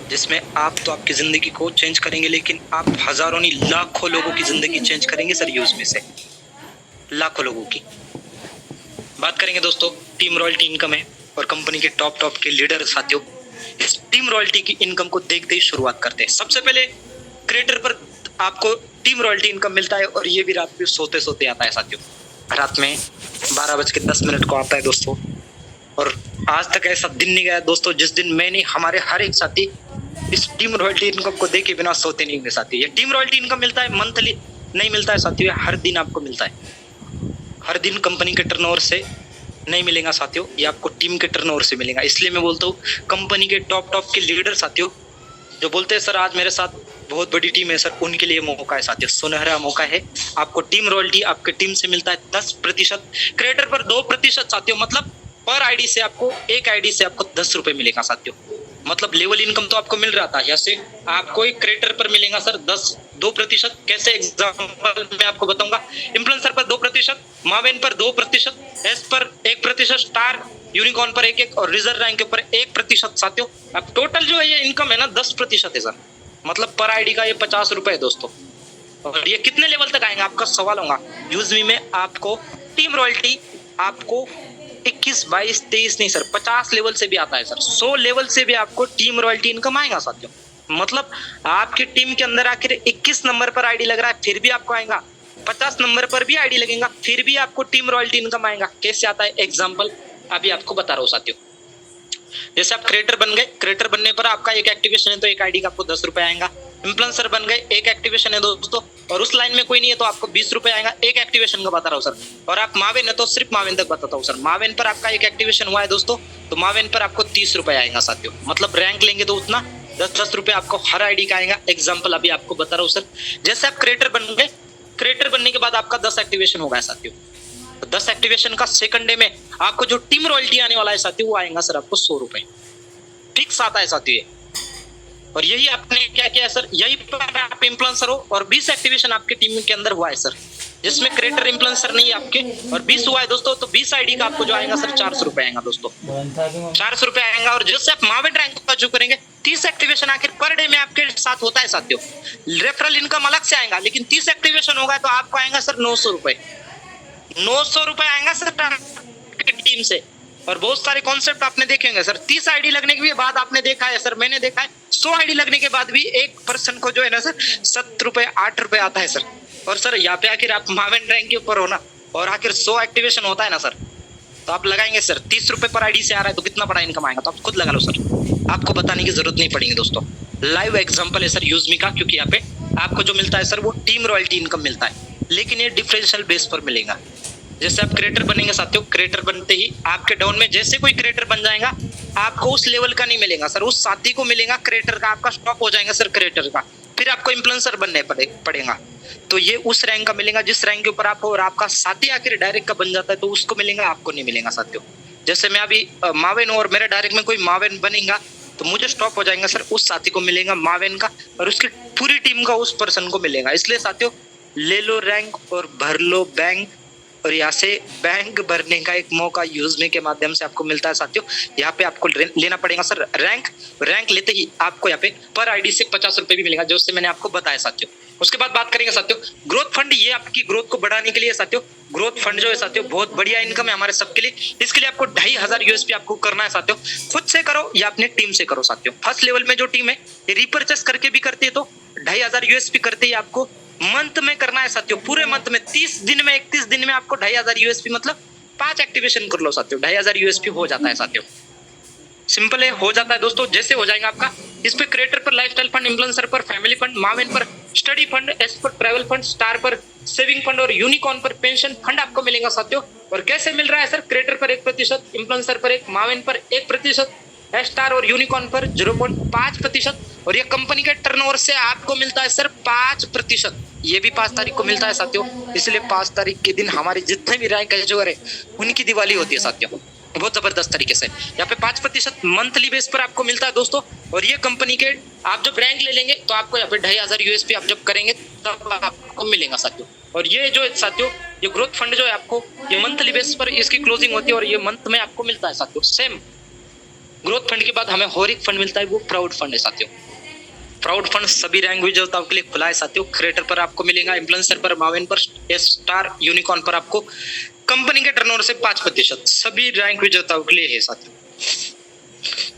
जिसमें आप तो आपकी जिंदगी को चेंज करेंगे, लेकिन आप हजारों नहीं लाखों लोगों की जिंदगी चेंज करेंगे सर यूज में से, लाखों लोगों की। बात करेंगे दोस्तों टीम रॉयल्टी इनकम है और कंपनी के टॉप के लीडर साथियों इस टीम रॉयल्टी की इनकम को देखते ही शुरुआत करते हैं। सबसे पहले क्रिएटर पर आपको टीम रॉयल्टी इनकम मिलता है और ये भी रात में सोते सोते आता है साथियों। रात में 12:10 को आता है दोस्तों। और आज तक ऐसा दिन नहीं गया दोस्तों जिस दिन मैंने हमारे हर एक साथी इस टीम रॉयल्टी इनकम को देखे बिना सोते नहीं होंगे साथियों। ये टीम रॉयल्टी इनकम मिलता है, मंथली नहीं मिलता है साथियों, हर दिन आपको मिलता है। हर दिन कंपनी के टर्नओवर से नहीं मिलेगा साथियों, ये आपको टीम के टर्नओवर से मिलेगा। इसलिए मैं बोलता हूँ कंपनी के टॉप के लीडर साथियों जो बोलते हैं सर आज मेरे साथ बहुत बड़ी टीम है सर, उनके लिए मौका है साथियों, सुनहरा मौका है। आपको टीम रॉयल्टी आपके टीम से मिलता है 10%, क्रिएटर पर 2% साथियों। मतलब पर आईडी से आपको, एक आईडी से आपको 10 रुपए मिलेगा साथियों। मतलब लेवल इनकम तो आपको मिल रहा था, जैसे आपको एक क्रिएटर पर मिलेगा सर 2%। कैसे एग्जांपल मैं आपको बताऊंगा। इन्फ्लुएंसर पर 2%, मावेन पर 2%, एस पर 1%, स्टार यूनिकॉर्न पर 1 और रिजर्व रैंक के ऊपर 1% साथियों। अब टोटल जो है ये इनकम है ना 10% है सर। मतलब पर आईडी का ये 50 रुपए है दोस्तों। और ये कितने लेवल तक आएंगे आपका सवाल होगा। यूजमी में आपको टीम रॉयल्टी आपको 21, 22, 23 नहीं सर 50 लेवल से भी आता है सर। 100 लेवल से भी आपको टीम रॉयल्टी इनकम आएगा साथियों। मतलब आपकी टीम के अंदर आखिर 21 नंबर पर आईडी लग रहा है फिर भी आपको आएगा, 50 नंबर पर भी आईडी लगेगा फिर भी आपको टीम रॉयल्टी इनकम आएगा। कैसे आता है एग्जाम्पल अभी आपको बता रहा हूँ साथियों। जैसे आप क्रिएटर बन गए, क्रिएटर बनने पर आपका एक एक्टिवेशन है तो एक आईडी का आपको 10 रुपए आएगा। इन्फ्लुएंसर बन गए, एक एक्टिवेशन है दोस्तों और उस लाइन में कोई नहीं है तो आपको 20 रुपए आएगा, एक एक्टिवेशन का बता रहा हूँ सर। और आप मावेन है तो सिर्फ मावेन तक बताता हूँ सर। मावेन पर आपका एक एक्टिवेशन हुआ है दोस्तों तो मावेन पर आपको 30 रुपए आएगा साथियों। मतलब रैंक लेंगे तो उतना 10 रुपए आपको हर आईडी का आएगा। एग्जाम्पल अभी आपको बता रहा हूँ सर। जैसे आप क्रिएटर बन गए, क्रिएटर बनने के बाद आपका 10 एक्टिवेशन होगा साथियों। 10 एक्टिवेशन का सेकंड डे में आपको जो टीम रॉयल्टी आने वाला है साथियों वो आएगा सर आपको 100 रुपए फिक्स आता है साथियों। और यही आपने क्या किया है सर, यही पर आप इन्फ्लुएंसर हो और 20 एक्टिवेशन आपके टीम के अंदर हुआ है सर, जिसमें क्रिएटर इन्फ्लुएंसर नहीं है आपके और 20 हुआ है दोस्तों। तो 20 आईडी का आपको जो आएगा सर 400 रुपए आएगा दोस्तों, 400 रुपए आएगा। और जैसे आप मावेन रैंक का जो करेंगे 30 एक्टिवेशन आखिर पर डे में आपके साथ होता है साथियों। रेफरल इनकम अलग से आएगा, लेकिन 30 एक्टिवेशन होगा तो आपको आएगा सर 900 रुपए, 900 रुपए आएगा सर टीम से। और बहुत सारे कॉन्सेप्ट आपने देखे होंगे सर। 30 आईडी लगने के बाद आपने देखा है सर, मैंने देखा है 100 आईडी लगने के बाद भी एक पर्सन को जो है ना सर 7 रुपए 8 रुपए आता है सर। और सर यहाँ पे आखिर आप मावेन रैंक के ऊपर हो ना और आखिर 100 एक्टिवेशन होता है ना सर, तो आप लगाएंगे सर 30 रुपए पर आईडी से आ रहा है तो कितना बड़ा इनकम आएगा। तो आप खुद लगा लो सर, आपको बताने की जरूरत नहीं पड़ेगी दोस्तों। लाइव एग्जाम्पल है सर यूजमी का, क्योंकि यहाँ पे आपको जो मिलता है सर वो टीम रॉयल्टी इनकम मिलता है, लेकिन ये डिफरेंशियल बेस पर मिलेगा। जैसे आप क्रिएटर बनेंगे साथियों, क्रिएटर बनते ही आपके डाउन में जैसे कोई क्रिएटर बन जाएगा आपको उस लेवल का नहीं मिलेगा सर, उस साथी को मिलेगा क्रिएटर का, आपका स्टॉप हो जाएगा सर क्रिएटर का। फिर आपको इन्फ्लुएंसर बनने पड़ेगा तो ये उस रैंक का मिलेगा जिस रैंक के ऊपर आप हो, और आपका साथी आखिर डायरेक्ट का बन जाता है तो उसको मिलेगा, आपको नहीं मिलेगा साथियों। जैसे मैं अभी मावेन हूँ और मेरे डायरेक्ट में कोई मावेन बनेगा तो मुझे स्टॉप हो जाएगा सर, उस साथी को मिलेगा मावेन का और उसकी पूरी टीम का उस पर्सन को मिलेगा। इसलिए साथियों ले लो रैंक और भर लो बैंक, और यहाँ से बैंक भरने का एक मौका यूजमे के माध्यम से आपको मिलता है साथियों। यहाँ पे आपको लेना पड़ेगा सर रैंक लेते ही आपको यहाँ पे पर आईडी से 50 रुपए भी मिलेगा, जो उससे मैंने आपको बताया साथियों। उसके बाद बात करेंगे साथियों ग्रोथ फंड। ये आपकी ग्रोथ को बढ़ाने के लिए साथियों, ग्रोथ फंड जो है साथियों बहुत बढ़िया इनकम है हमारे सबके लिए। इसके लिए आपको 2500 यूएसपी आपको करना है साथियों। खुद से करो या अपने टीम से करो साथियों। फर्स्ट लेवल में जो टीम है ये रिपर्चेस करके भी करती है, तो 2500 यूएसपी करते ही आपको मंथ में करना है साथियों। पूरे मंथ में 30 दिन में 31 दिन में आपको 2500 यूएसपी मतलब 5 एक्टिवेशन कर लो साथियों, 2500 यूएसपी हो जाता है साथियों। सिंपल है, हो जाता है दोस्तों। जैसे हो जाएगा आपका इस पे क्रिएटर पर, लाइफस्टाइल फंड, इन्फ्लुएंसर पर, फैमिली फंड, मावेन पर, स्टडी फंड, एस पर, ट्रैवल फंड, स्टार पर, सेविंग फंड और यूनिकॉर्न पर पेंशन फंड आपको मिलेगा साथियों। और कैसे मिल रहा है सर? क्रिएटर पर 1%, इन्फ्लुएंसर पर 1%, मावेन पर 1%, स्टार और यूनिकॉर्न पर 0.5%। और ये कंपनी के टर्नओवर से आपको मिलता है सर 5%। ये भी 5 तारीख को मिलता है साथियों। इसलिए 5 तारीख के दिन हमारे जितने भी रैंक एचूअर है उनकी दिवाली होती है साथियों, बहुत जबरदस्त तरीके से। यहाँ पे 5% मंथली बेस पर आपको मिलता है दोस्तों। और ये कंपनी के आप जब रैंक ले लेंगे तो आपको यहाँ पे 2500 यूएसपी आप जब करेंगे तब आपको मिलेगा साथियों। और ये जो है साथियों, ये ग्रोथ फंड जो है आपको ये मंथली बेस पर इसकी क्लोजिंग होती है और ये मंथ में आपको मिलता है साथियों। सेम ग्रोथ फंड के बाद हमें और एक फंड मिलता है, वो प्राउड फंड है साथियों। प्राउड फंड सभी रैंक विजेताओं के लिए खुला है साथियों। क्रिएटर पर आपको मिलेगा, इन्फ्लुएंसर पर, मावेन पर, स्टार, यूनिकॉर्न पर आपको कंपनी के टर्नओवर से 5% सभी रैंक विजेताओं के लिए है साथियों।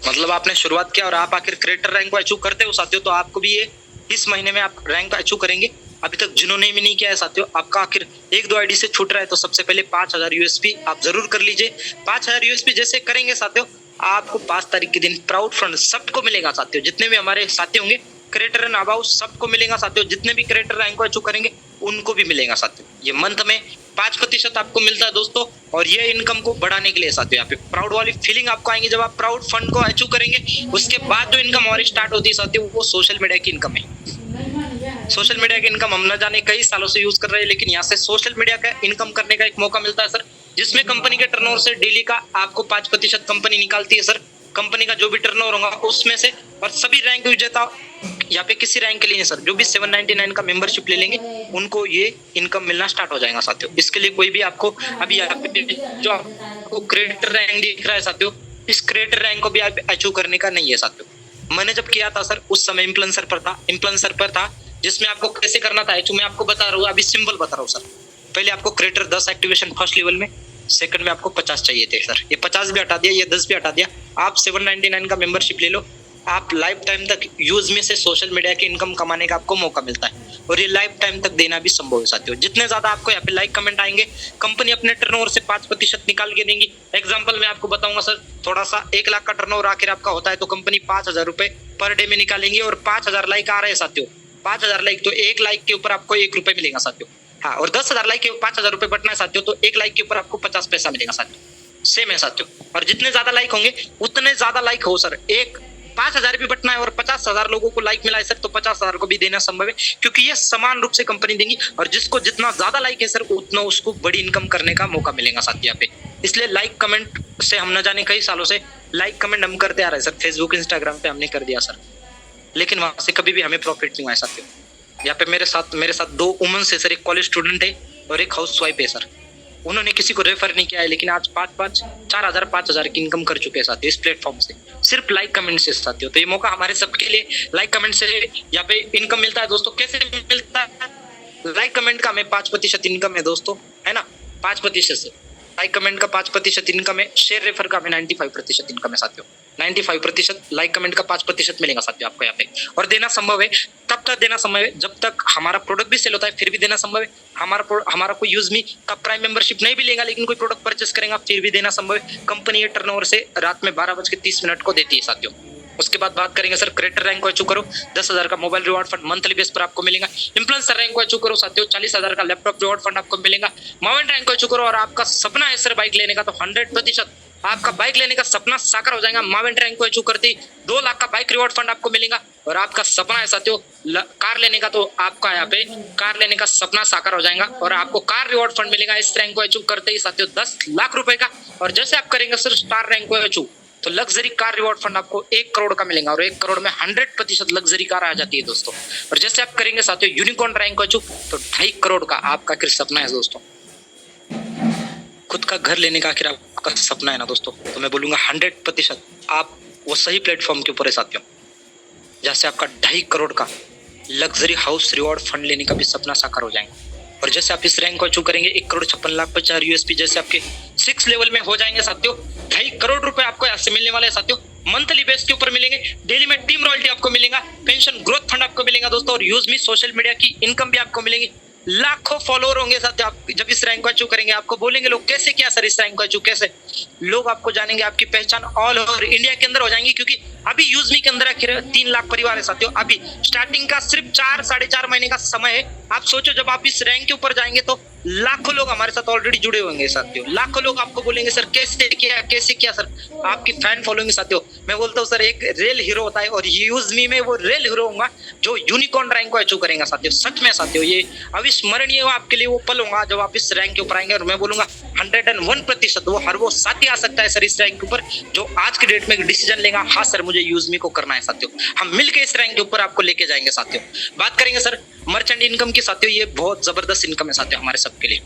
मतलब आपने शुरुआत किया और आप आखिर क्रिएटर रैंक को अचीव करते हो साथियों, तो आपको भी ये इस महीने में आप रैंक अचीव करेंगे। अभी तक जिन्होंने भी नहीं किया है साथियों, आपका आखिर 1-2 आईडी से छूट रहा है, तो सबसे पहले 5000 यूएसपी आप जरूर कर लीजिए। 5000 यूएसपी जैसे करेंगे साथियों, आपको 5 तारीख के दिन प्राउड फंड सबको मिलेगा साथियों। जितने भी हमारे साथी होंगे क्रिएटर एंड अबाउट सबको मिलेगा साथियों। जितने भी क्रिएटर रैंक को अचीव करेंगे उनको भी मिलेगा साथियों। ये मंथ में 5% आपको मिलता है दोस्तों। और ये इनकम को बढ़ाने के लिए साथियों, यहाँ पे प्राउड वाली फीलिंग आपको आएंगे जब आप प्राउड फंड को अचीव करेंगे। उसके बाद जो इनकम और स्टार्ट होती है साथियों, वो सोशल मीडिया की इनकम है। सोशल मीडिया की इनकम हम न जाने कई सालों से यूज कर रहे हैं, लेकिन यहाँ से सोशल मीडिया का इनकम करने का एक मौका मिलता है सर, जिसमें कंपनी के टर्नओवर से डेली का आपको 5% कंपनी निकालती है सर। कंपनी का जो भी टर्नओवर होगा उसमें से, और सभी रैंक विजेता यहाँ पे किसी रैंक के लिए सर जो भी 799 का मेंबरशिप ले लेंगे उनको ये इनकम मिलना स्टार्ट हो जाएगा साथियों। इसके लिए कोई भी आपको अभी यहाँ पे जो आपको क्रिएटर रैंक दिख रहा है साथियों, इस क्रिएटर रैंक को भी आप अचीव करने का नहीं है साथियों। मैंने जब किया था सर उस समय इन्फ्लुएंसर पर था जिसमें आपको कैसे करना था मैं आपको बता रहा हूँ, अभी सिंपल बता रहा हूँ सर। पहले आपको क्रिएटर 10 एक्टिवेशन फर्स्ट लेवल में, सेकंड में आपको 50 चाहिए थे सर, ये 50 भी हटा दिया, ये 10 भी हटा दिया। आप 799 का मेंबरशिप ले लो, आप लाइफ टाइम तक यूज में से सोशल मीडिया की इनकम कमाने का आपको मौका मिलता है। और ये लाइफ टाइम तक देना भी संभव है साथियों। जितने ज्यादा आपको यहाँ पे लाइक कमेंट आएंगे, कंपनी अपने टर्नओवर से 5% निकाल के देंगी। एग्जांपल मैं आपको बताऊंगा सर, थोड़ा सा 1 लाख का टर्नओवर आखिर आपका होता है तो कंपनी 5000 रुपए पर डे में निकालेंगे। और 5000 लाइक आ रहे हैं साथियों, 5000 लाइक, तो 1 लाइक के ऊपर आपको 1 रुपए मिलेगा साथियों। हाँ, और 10,000 लाइक के 5000 रुपए बटना है साथियों, तो 1 लाइक के ऊपर आपको 50 पैसा मिलेगा साथियों। सेम है साथियों। और जितने ज्यादा लाइक होंगे उतने ज्यादा लाइक हो सर, एक 5000 भी बटना है और 50,000 लोगों को लाइक मिला है सर, तो 50,000 को भी देना संभव है, क्योंकि ये समान रूप से कंपनी देंगी। और जिसको जितना ज्यादा लाइक है सर उतना उसको बड़ी इनकम करने का मौका मिलेगा साथियों यहाँ पे। इसलिए लाइक कमेंट से हम न जाने कई सालों से लाइक कमेंट हम करते आ रहे हैं सर। फेसबुक इंस्टाग्राम पे हमने कर दिया सर, लेकिन वहां से कभी भी हमें प्रॉफिट नहीं हुआ साथियों। यहाँ पे मेरे साथ 2 वुमेन्स है सर, एक कॉलेज स्टूडेंट है और एक हाउस वाइफ है सर। उन्होंने किसी को रेफर नहीं किया है, लेकिन आज 4,000 की इनकम कर चुके हैं साथियों इस प्लेटफॉर्म से, सिर्फ लाइक कमेंट से साथियों। तो ये मौका हमारे सबके लिए, लाइक कमेंट से यहाँ पे इनकम मिलता है दोस्तों। कैसे मिलता है? लाइक कमेंट का हमें 5% इनकम है दोस्तों, है ना, 5% से लाइक कमेंट का 5% इनकम है। शेयर रेफर का हमें 95% इनकम है साथियों। 95% लाइक कमेंट का 5% मिलेगा साथियों आपको यहाँ पे। और देना संभव है, तब तक देना संभव है जब तक हमारा प्रोडक्ट भी सेल होता है, फिर भी देना संभव है। हमारा कोई यूज मी का प्राइम मेंबरशिप नहीं भी लेगा, लेकिन कोई प्रोडक्ट परचेस करेगा फिर भी देना संभव है। कंपनी ये टर्नओवर से रात में 12:30 को देती है साथियों। उसके बाद बात करेंगे सर, क्रिएटर रैंक को अचीव करो, 10,000 का mobile reward fund monthly base पर आपको मिलेगा। इन्फ्लुएंसर रैंक को अचीव करो साथियों, 40,000 का लैपटॉप रिवॉर्ड फंड आपको मिलेगा। माउंट रैंक को अचीव करो और आपका सपना है सर बाइक लेने का, तो 100% आपका बाइक लेने का सपना साकार हो जाएगा। माउंट रैंक को अचीव करते ही 2 लाख का बाइक रिवॉर्ड फंड आपको मिलेगा। और आपका सपना है साथियों कार लेने का, तो आपका यहाँ पे कार लेने का सपना साकार हो जाएगा और आपको कार रिवॉर्ड फंड मिलेगा इस रैंक को अचीव करते ही साथियों 10 लाख रुपए का। और जैसे आप करेंगे सर स्टार रैंक को अचीव, तो लग्जरी कार रिवॉर्ड फंड आपको 1 करोड़ का मिलेगा। और 1 करोड़ में 100% लग्जरी कार आ जाती है दोस्तों। और जैसे आप करेंगे साथियों यूनिकॉर्न रैंक को अचीव, तो 2.5 करोड़ का आपका सपना है दोस्तों। खुद का घर लेने का आखिर आपका सपना है ना दोस्तों, तो मैं बोलूंगा 100% आप वो सही प्लेटफॉर्म के ऊपर है साथियों। जैसे आपका 2.5 करोड़ का लग्जरी हाउस रिवॉर्ड फंड लेने का भी सपना साकार हो जाएगा। और जैसे आप इस रैंक को अचीव करेंगे 1,56,50,000 यूएसपी जैसे आपके 6 लेवल में हो जाएंगे साथियों। 2.5 करोड़ रुपए आपको यहाँ से मिलने वाले हैं साथियों। मंथली बेस के ऊपर मिलेंगे, डेली में टीम रॉयल्टी आपको मिलेगा, पेंशन ग्रोथ फंड आपको मिलेगा दोस्तों, और यूज मी सोशल मीडिया की इनकम भी आपको मिलेगी। लाखों फॉलोअर होंगे साथियों। आप जब इस रैंक को अचीव करेंगे आपको बोलेंगे लोग कैसे किया सर इस रैंक को अचीव कैसे, लोग आपको जानेंगे, आपकी पहचान ऑल ओवर इंडिया के अंदर हो जाएंगी। क्योंकि अभी यूजमी के अंदर आखिर 3 लाख परिवार है साथियों। अभी स्टार्टिंग का सिर्फ 4-4.5 महीने का समय है। आप सोचो जब आप इस रैंक के ऊपर जाएंगे तो लाखों लोग हमारे साथ ऑलरेडी जुड़े होंगे साथियों। लाखों लोग आपको बोलेंगे सर कैसे किया सर, आपकी फैन फॉलोइंग साथियों। मैं बोलता हूँ सर एक रियल हीरो होता है, और यूजमी में वो रियल हीरो होगा जो यूनिकॉर्न रैंक को अचीव करेगा साथियों। सच में साथियों ये अविस्मरणीय आपके लिए वो पल होगा जब आप इस रैंक के ऊपर आएंगे। और मैं बोलूंगा 101% वो हर वो साथी आ सकता है सर इस रैंक के ऊपर जो आज के डेट में डिसीजन लेगा, हाँ सर मुझे यूजमी को करना है साथियों। हम मिलकर इस रैंक के ऊपर आपको लेके जाएंगे साथियों। बात करेंगे सर मर्चेंट इनकम की साथियों। ये बहुत जबरदस्त इनकम है साथियों हमारे सबके लिए।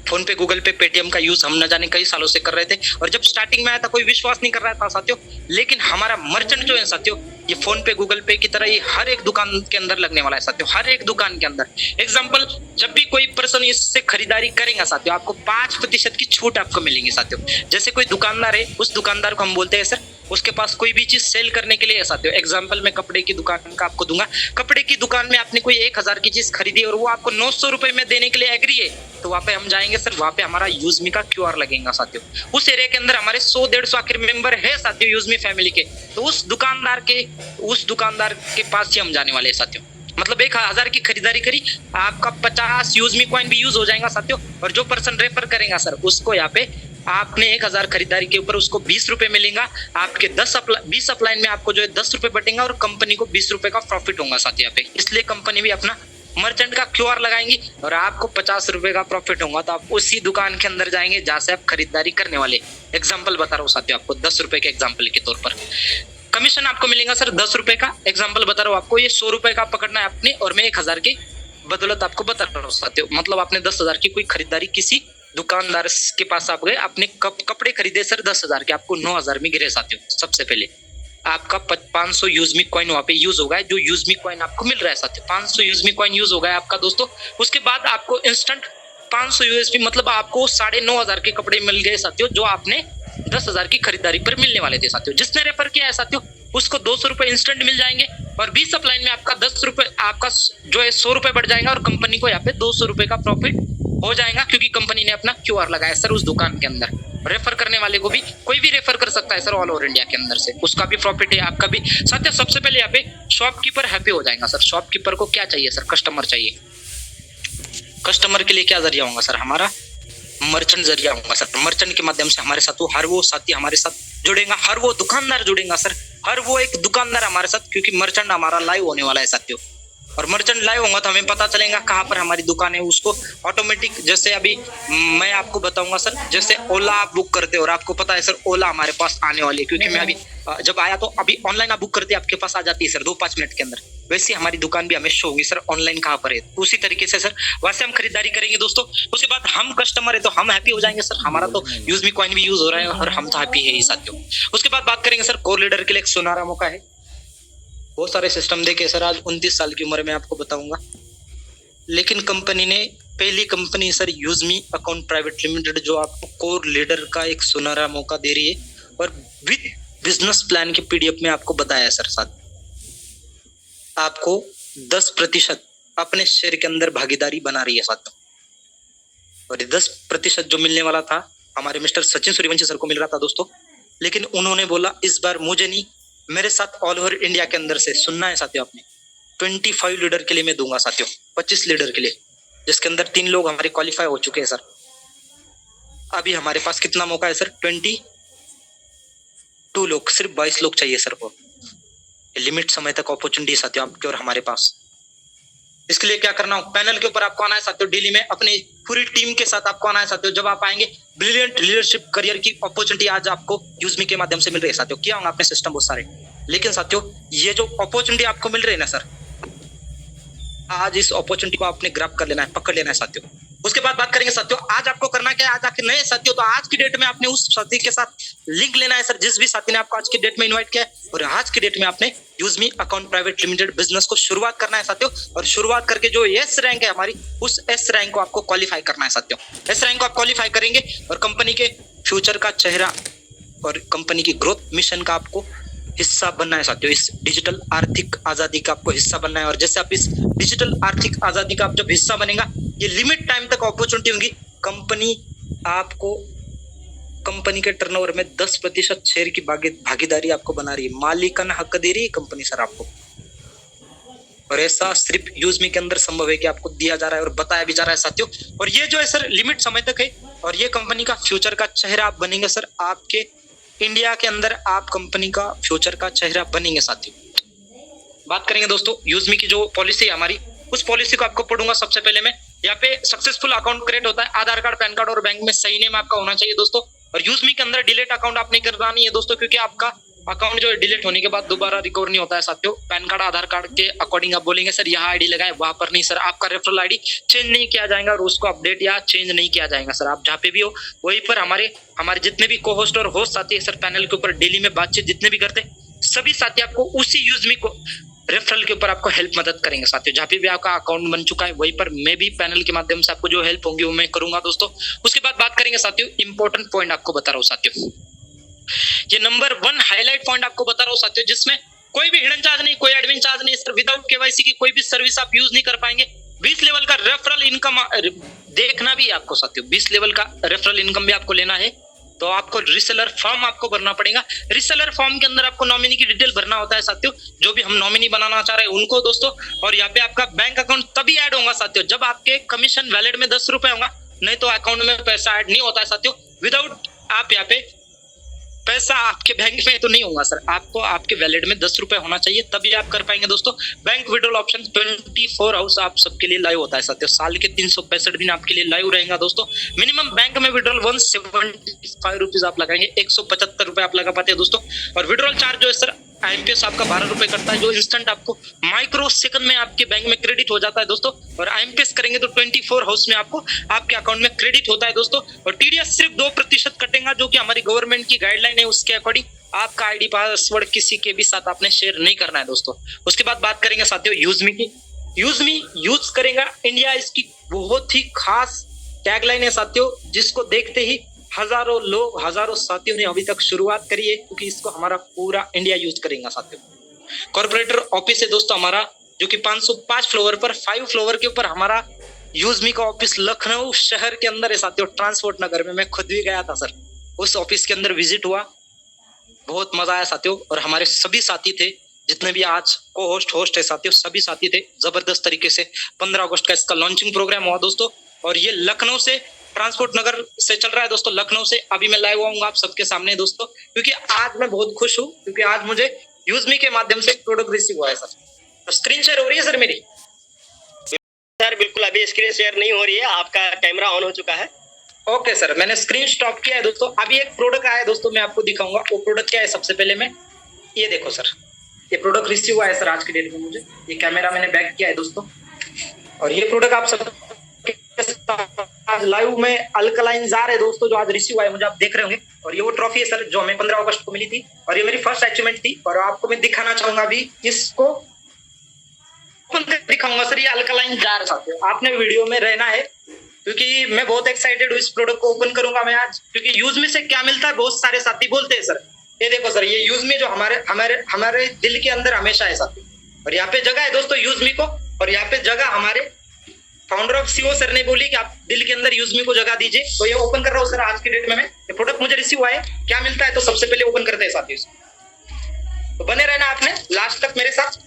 फोन पे, गूगल पे, पेटीएम का यूज हम न जाने कई सालों से कर रहे थे, और जब स्टार्टिंग में आया था कोई विश्वास नहीं कर रहा था साथियों। लेकिन हमारा मर्चेंट जो है साथियों, ये फोन पे, गूगल पे की तरह ये हर एक दुकान के अंदर लगने वाला है साथियों। हर एक दुकान के अंदर एग्जांपल, जब भी कोई पर्सन इससे खरीदारी करेगा साथियों आपको 5% की छूट आपको मिलेंगी साथियों। जैसे कोई दुकानदार है, उस दुकानदार को हम बोलते हैं सर उसके पास कोई भी चीज सेल करने के लिए है साथियों। एग्जाम्पल मैं कपड़े की दुकान का आपको दूंगा। कपड़े की दुकान में आपने कोई 1,000 की चीज खरीदी और वो आपको 900 रुपए में देने के लिए एग्री है, तो वहां पे हम जाएंगे सर, वहां पे हमारा यूजमी का क्यूआर लगेगा साथियों। उस एरिया के अंदर हमारे 100-150 आखिर मेंबर है साथियों यूजमी फैमिली के, तो उस दुकानदार के पास ही हम जाने वाले हैं साथियों। मतलब 1,000 की खरीदारी करी, आपका 50 यूजमी कॉइन भी यूज हो जाएगा साथियों। और जो पर्सन रेफर करेगा सर उसको यहाँ पे आपने 1,000 खरीदारी के ऊपर उसको 20 रुपए मिलेगा। आपके 20 अपलाइन में आपको जो है 10 रुपए बटेंगे और कंपनी को 20 रुपए का प्रॉफिट होगा साथ यहाँ पे। इसलिए कंपनी भी अपना मर्चेंट का क्यूआर लगाएंगी और आपको 50 रुपए का प्रॉफिट होगा। तो आप उसी दुकान के अंदर जाएंगे जहां से आप खरीदारी करने वाले। एग्जाम्पल बता रहा हूँ साथियों आपको 10 रुपए के एग्जाम्पल के तौर पर कमीशन आपको मिलेगा सर 10 रुपए का। एग्जाम्पल बता रहा हूँ आपको, ये 100 रुपए का पकड़ना है आपने और मैं 1,000 के बदौलत आपको बता रहा हूँ साथियों। मतलब आपने 10,000 की कोई खरीदारी किसी दुकानदार के पास आप गए, आपने कपड़े खरीदे सर 10,000 के, आपको 9,000 में गिरे साथियों। सबसे पहले आपका 500 यूजमी कॉइन वहां पे यूज होगा, जो यूजमी कॉइन आपको मिल रहा है साथियों। 500 यूजमी कॉइन यूज होगा आपका दोस्तों। उसके बाद आपको इंस्टेंट 500 यूएसपी मतलब आपको 9,500 के कपड़े मिल गए साथियों, जो आपने 10,000 की खरीदारी पर मिलने वाले थे साथियों। जिसने रेफर किया है साथियों उसको 200 रुपए इंस्टेंट मिल जाएंगे और 20 अपलाइन में आपका 10 रुपए आपका जो है 100 रुपए बढ़ जाएगा और कंपनी को यहाँ पे 200 रुपए का प्रॉफिट हो जाएगा, क्योंकि कंपनी ने अपना क्यूआर लगाया सर उस दुकान के अंदर। रेफर करने वाले को भी कोई भी रेफर कर सकता है सर ऑल ओवर इंडिया के अंदर से, उसका भी प्रॉफिट है आपका भी साथियों। सबसे पहले यहाँ पे शॉपकीपर हैप्पी हो जाएगा सर। शॉपकीपर को क्या चाहिए सर? कस्टमर चाहिए। कस्टमर के लिए क्या जरिया होगा सर? हमारा मर्चेंट जरिया होगा सर। मर्चेंट के माध्यम से हमारे साथ हर वो साथी हमारे साथ जुड़ेगा, हर वो दुकानदार जुड़ेगा सर, हर वो एक दुकानदार हमारे साथ, क्योंकि मर्चेंट हमारा लाइव होने वाला है साथियों। और मर्चेंट लाइव होगा तो हमें पता चलेगा कहाँ पर हमारी दुकान है। उसको ऑटोमेटिक, जैसे अभी मैं आपको बताऊंगा सर, जैसे ओला आप बुक करते हो और आपको पता है सर ओला हमारे पास आने वाली है, क्योंकि मैं अभी जब आया तो अभी ऑनलाइन आप बुक करते आपके पास आ जाती है सर 2-5 मिनट के अंदर। वैसे हमारी दुकान भी हमें शो होगी सर ऑनलाइन कहाँ पर है। उसी तरीके से सर वैसे हम खरीदारी करेंगे दोस्तों। उसके बाद हम कस्टमर है तो हम हैप्पी हो जाएंगे सर। हमारा तो यूजमी कॉइन भी यूज हो रहा है और हम तो हैप्पी है ही साथियों। उसके बाद बात करेंगे सर कोर लीडर के लिए एक सुनहरा मौका है। बहुत सारे सिस्टम देखे सर, आज 29 साल की उम्र में आपको बताऊंगा, लेकिन कंपनी ने पहली कंपनी सर यूजमी अकाउंट प्राइवेट लिमिटेड जो आपको कोर लीडर का एक सुनहरा मौका दे रही है और विद बिजनेस प्लान के पीडीएफ में आपको बताया सर। साथ आपको 10% अपने शेयर के अंदर भागीदारी बना रही है साथ। और 10% जो मिलने वाला था हमारे मिस्टर सचिन सूर्यवंशी सर को मिल रहा था दोस्तों, लेकिन उन्होंने बोला इस बार मुझे नहीं, मेरे साथ ऑल ओवर इंडिया के अंदर से सुनना है साथियों आपने, 25 लीडर के लिए मैं दूंगा साथियों, 25 लीडर के लिए, जिसके अंदर 3 लोग हमारे क्वालिफाई हो चुके हैं सर। अभी हमारे पास कितना मौका है सर? 22 लोग, सिर्फ 22 लोग चाहिए सर को। लिमिट समय तक अपॉर्चुनिटी साथियों आपके और हमारे पास। इसके लिए क्या करना हो, पैनल के ऊपर आपको आना है साथियों, डेली में अपनी पूरी टीम के साथ आपको आना है साथियों। जब आप आएंगे ब्रिलियंट लीडरशिप करियर की अपॉर्चुनिटी आज आपको यूजमी के माध्यम से मिल रही है साथियों। किया होगा आपने सिस्टम बहुत सारे, लेकिन साथियों ये जो अपॉर्चुनिटी आपको मिल रही है ना सर, आज इस अपॉर्चुनिटी को आपने ग्रैब कर लेना है, पकड़ लेना है साथियों। उसके बाद बात करेंगे साथियों, आज आपको करना क्या है, आज आपके नए साथियों, तो आज की डेट में आपने उस साथी के साथ लिंक लेना है सर, जिस भी साथी ने आपको आज की डेट में इनवाइट किया है, और आज की डेट में आपने यूजमी अकाउंट प्राइवेट लिमिटेड बिजनेस को शुरुआत करना है साथियों। और शुरुआत करके जो एस रैंक है हमारी, उस एस रैंक को आपको क्वालिफाई करना है साथियों। एस रैंक को आप क्वालिफाई करेंगे और कंपनी के फ्यूचर का चेहरा और कंपनी की ग्रोथ मिशन का आपको हिस्सा बनना है साथियों। इस डिजिटल आर्थिक आजादी का आपको हिस्सा बनना है, और जैसे आप इस डिजिटल आर्थिक आजादी का आप जब हिस्सा बनेगा, ये लिमिट टाइम तक अपॉर्चुनिटी होगी। कंपनी आपको कंपनी के टर्नओवर में 10% शेयर की भागीदारी आपको बना रही है, मालिकाना हक दे रही है कंपनी सर आपको। और ऐसा सिर्फ यूजमी के अंदर संभव है कि आपको दिया जा रहा है और बताया भी जा रहा है साथियों। और ये जो है सर लिमिट समय तक है, और ये कंपनी का फ्यूचर का चेहरा आप बनेंगे सर। आपके इंडिया के अंदर आप कंपनी का फ्यूचर का चेहरा बनेंगे साथियों। बात करेंगे दोस्तों यूजमी की जो पॉलिसी है हमारी, उस पॉलिसी को आपको पढ़ूंगा। सबसे पहले मैं यहाँ पे सक्सेसफुल अकाउंट क्रिएट होता है, आधार कार्ड, पैन कार्ड और बैंक में सही नेम आपका होना चाहिए दोस्तों। और यूजमी के अंदर डिलीट अकाउंट आपने करना नहीं है दोस्तों, क्योंकि आपका अकाउंट जो है डिलीट होने के बाद दोबारा रिकवर नहीं होता है साथियों। पैन कार्ड, आधार कार्ड के अकॉर्डिंग आप बोलेंगे सर यहाँ आईडी लगाए, वहां पर नहीं सर, आपका रेफरल आईडी चेंज नहीं किया जाएगा और उसको अपडेट या चेंज नहीं किया जाएगा सर। आप जहाँ पे भी हो वहीं पर हमारे जितने भी को होस्ट और होस्ट साथी है सर, पैनल के ऊपर डेली में बातचीत जितने भी करते सभी साथी आपको उसी यूजमी को रेफरल के ऊपर आपको हेल्प मदद करेंगे साथियों। जहाँ पे भी आपका अकाउंट बन चुका है वहीं पर मैं भी पैनल के माध्यम से आपको जो हेल्प होंगी वो मैं करूंगा दोस्तों। उसके बाद बात करेंगे साथियों, इंपॉर्टेंट पॉइंट आपको बता रहा हूँ साथियों, ये नंबर 1 हाईलाइट पॉइंट आपको बता रहा हूँ साथियों, जिसमें कोई भी हिडन चार्ज नहीं, कोई एडमिन चार्ज नहीं सर, विदाउट केवाईसी की कोई भी सर्विस आप यूज नहीं कर पाएंगे। 20 लेवल का रेफरल इनकम देखना भी है आपको साथियों, 20 लेवल का रेफरल इनकम भी आपको लेना है। तो आपको रिसेलर फॉर्म आपको भरना पड़ेगा। रिसेलर फॉर्म के अंदर आपको नॉमिनी की डिटेल भरना होता है साथियों, जो भी हम नॉमिनी बनाना चाह रहे हैं उनको दोस्तों। और यहाँ पे आपका बैंक अकाउंट तभी ऐड होगा साथियों जब आपके कमीशन वैलेट में 10 रुपए होगा, नहीं तो अकाउंट में पैसा ऐड नहीं होता है साथियों। विदाउट आप यहाँ पे पैसा आपके बैंक में तो नहीं होगा सर, आपको आपके वैलेट में 10 रुपए होना चाहिए, तभी आप कर पाएंगे दोस्तों। बैंक विड्रॉल ऑप्शन 24 आवर्स आप सबके लिए लाइव होता है साथियों, साल के 365 दिन आपके लिए लाइव रहेगा दोस्तों। मिनिमम बैंक में विड्रॉल 175 रुपीज आप लगाएंगे, 175 रुपए आप लगा पाते हैं दोस्तों। और विड्रॉल चार्ज जो है सर आईएमपीएस आपका 12 रुपए करता है, जो इंस्टेंट आपको माइक्रो सेकंड में आपके बैंक में क्रेडिट हो जाता है दोस्तों। और आईएमपीएस करेंगे तो 24 हाउस में आपको आपके अकाउंट में क्रेडिट होता है दोस्तों। और टीडीएस सिर्फ 2% कटेगा, जो कि हमारी गवर्नमेंट की गाइडलाइन है, उसके अकॉर्डिंग आपका आईडी पासवर्ड किसी के भी साथ आपने शेयर नहीं करना है दोस्तों। उसके बाद बात करेंगे साथियों यूजमी की। यूजमी यूज करेगा इंडिया, इसकी बहुत ही खास टैगलाइन है साथियों, जिसको देखते ही हजारों लोग, हजारों साथियों ने अभी तक शुरुआत करी है, क्योंकि इसको हमारा पूरा इंडिया यूज करेगा साथियों। कॉर्पोरेटर ऑफिस है दोस्तों हमारा, जो कि 505 फ्लोर पर 5 फ्लोर के ऊपर हमारा यूजमी का ऑफिस लखनऊ शहर के अंदर है साथियों, ट्रांसपोर्ट नगर में। मैं खुद भी गया था सर, उस ऑफिस के अंदर विजिट हुआ, बहुत मजा आया साथियों। और हमारे सभी साथी थे, जितने भी आज को होस्ट है साथियों, सभी साथी थे जबरदस्त तरीके से। 15 अगस्त का इसका लॉन्चिंग प्रोग्राम हुआ दोस्तों, और ये लखनऊ से ट्रांसपोर्ट नगर से चल रहा है दोस्तों, लखनऊ से। अभी मैं लाइव आऊंगा आप सबके सामने दोस्तों, क्योंकि आज मैं बहुत खुश हूँ, क्योंकि आज मुझे यूजमी के माध्यम से प्रोडक्ट रिसीव हुआ है सर। तो स्क्रीन शेयर हो रही है सर मेरी? सर बिल्कुल अभी स्क्रीन शेयर नहीं हो रही है, आपका कैमरा ऑन हो चुका है। ओके सर, मैंने स्क्रीन स्टॉप किया है दोस्तों। अभी एक प्रोडक्ट आया है दोस्तों, मैं आपको दिखाऊंगा वो प्रोडक्ट क्या है। सबसे पहले मैं ये देखो सर, ये प्रोडक्ट रिसीव हुआ है सर आज की डेट में मुझे। ये कैमरा मैंने बैक किया है दोस्तों, और ये प्रोडक्ट आप सब आज लाइव में अल्कलाइन जार है दोस्तों, जो आज रिसीव हुआ है मुझे, आप देख रहे होंगे। और ये वो ट्रॉफी है सर, जो हमें 15 अगस्त को मिली थी, और ये मेरी फर्स्ट अचीवमेंट थी। और आपको मैं दिखाना चाहूंगा अभी इसको दिखाऊंगा सर, ये अल्कलाइन जार साथियों। आपने वीडियो में रहना है, क्योंकि मैं बहुत एक्साइटेड हूँ इस प्रोडक्ट को ओपन करूंगा मैं आज। क्योंकि यूजमी से क्या मिलता है, बहुत सारे साथी बोलते हैं सर। ये देखो सर, ये यूजमी जो हमारे दिल के अंदर हमेशा है साथी। और यहाँ पे जगह है दोस्तों यूजमी को, और यहाँ पे जगह हमारे फाउंडर ऑफ सीओ सर ने बोली कि आप दिल के अंदर यूजमी को जगह दीजिए। तो ये ओपन कर रहा हूँ सर आज की डेट में मैं। ये प्रोडक्ट मुझे रिसीव हुआ है, क्या मिलता है तो सबसे पहले ओपन करते हैं साथी। तो बने रहना आपने लास्ट तक मेरे साथ।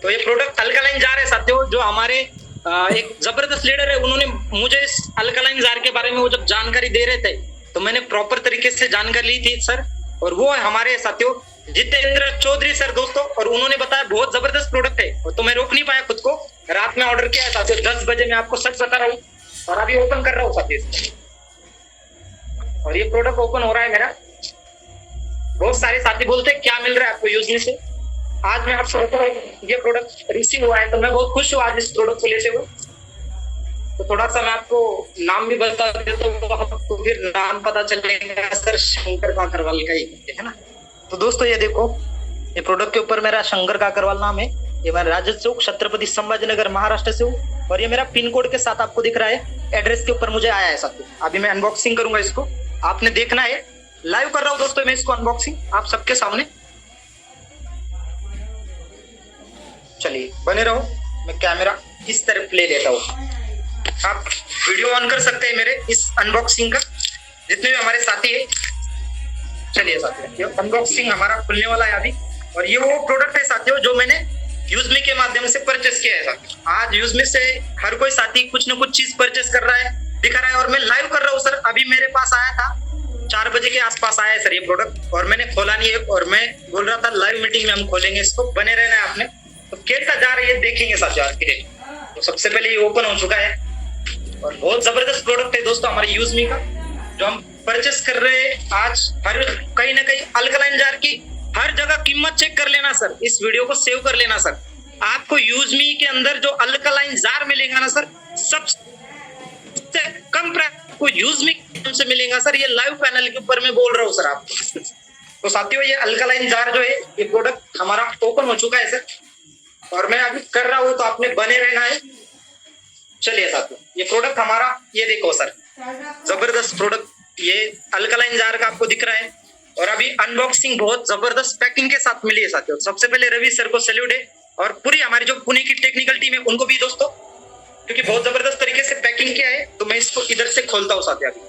तो ये प्रोडक्ट अल्कलाइन जार है साथियों, जो हमारे एक जबरदस्त लीडर है, उन्होंने मुझे इस अल्कलाइन जार के बारे में वो जब जानकारी दे रहे थे, तो मैंने प्रॉपर तरीके से जानकारी ली थी सर। और वो है हमारे साथियों जितेंद्र चौधरी सर दोस्तों, और उन्होंने बताया बहुत जबरदस्त प्रोडक्ट है। तो मैं रोक नहीं पाया खुद को, रात में ऑर्डर किया है साथियों 10 बजे। मैं आपको सच बता रहा हूँ, और अभी ओपन कर रहा हूँ साथियों। और ये प्रोडक्ट ओपन हो रहा है मेरा। बहुत सारे साथी बोलते हैं क्या मिल रहा है आपको यूजमी से। आज मैं आपसे बताऊं ये प्रोडक्ट रिसीव हुआ है तो मैं बहुत खुश हूँ आज इस प्रोडक्ट को लेते हुए। तो थोड़ा सा मैं आपको नाम भी बता देता हूँ, आपको फिर नाम पता चलेगा सर शंकर काकरवाल का ही है ना। तो दोस्तों ये देखो, ये प्रोडक्ट के ऊपर मेरा शंकर काकरवाल नाम है। ये मैं राजद चौक छत्रपति संभाजीनगर महाराष्ट्र से हूँ और ये मेरा पिन कोड के साथ आपको दिख रहा है, एड्रेस के ऊपर मुझे आया है साथियों। अभी मैं अनबॉक्सिंग करूंगा इसको, आपने देखना है, लाइव कर रहा हूँ दोस्तों मैं इसको अनबॉक्सिंग आप सबके सामने। चलिए बने रहो, मैं कैमरा इस तरफ ले लेता हूँ, आप वीडियो ऑन कर सकते हैं मेरे इस अनबॉक्सिंग का, जितने भी हमारे साथी है। चलिए साथियों, अनबॉक्सिंग हमारा खुलने वाला है अभी। और ये वो प्रोडक्ट है साथियों जो मैंने यूजमी के माध्यम से परचेस किया है साथियों। आज यूजमी से हर कोई साथी कुछ ना कुछ चीज परचेस कर रहा है, दिखा रहा है, और मैं लाइव कर रहा हूँ सर। अभी मेरे पास आया था 4 बजे के आसपास आया है सर ये प्रोडक्ट, और मैंने खोला नहीं है, और मैं बोल रहा था लाइव मीटिंग में हम खोलेंगे इसको, बने रहना है आपने। तो कैसा जा रही है देखेंगे साथियों आज के। तो सबसे पहले ये ओपन हो चुका है और बहुत जबरदस्त प्रोडक्ट है दोस्तों हमारे यूजमी का, जो हम परचेस कर रहे हैं आज। हर कहीं ना कहीं अल्कलाइन जार की हर जगह कीमत चेक कर लेना सर, इस वीडियो को सेव कर लेना सर। आपको यूजमी के अंदर जो अल्कलाइन जार मिलेगा ना सर, सबसे कम प्राइस को यूजमी से मिलेगा सर। ये लाइव पैनल के ऊपर मैं बोल रहा हूँ सर आपको। तो साथियों ये अल्कलाइन जार जो है ये प्रोडक्ट हमारा ओपन हो चुका है सर, और मैं अभी कर रहा हूँ, तो आपने बने रहना है। चलिए साथियों, ये प्रोडक्ट हमारा, ये देखो सर, जबरदस्त प्रोडक्ट, ये अल्कलाइन जार का आपको दिख रहा है। और अभी अनबॉक्सिंग बहुत जबरदस्त पैकिंग के साथ मिली है साथियों। सबसे पहले रवि सर को सैल्यूट है, और पूरी हमारी जो पुणे की टेक्निकल टीम है उनको भी दोस्तों, क्योंकि बहुत जबरदस्त तरीके से पैकिंग किया है। तो मैं इसको इधर से खोलता हूँ साथियों अभी।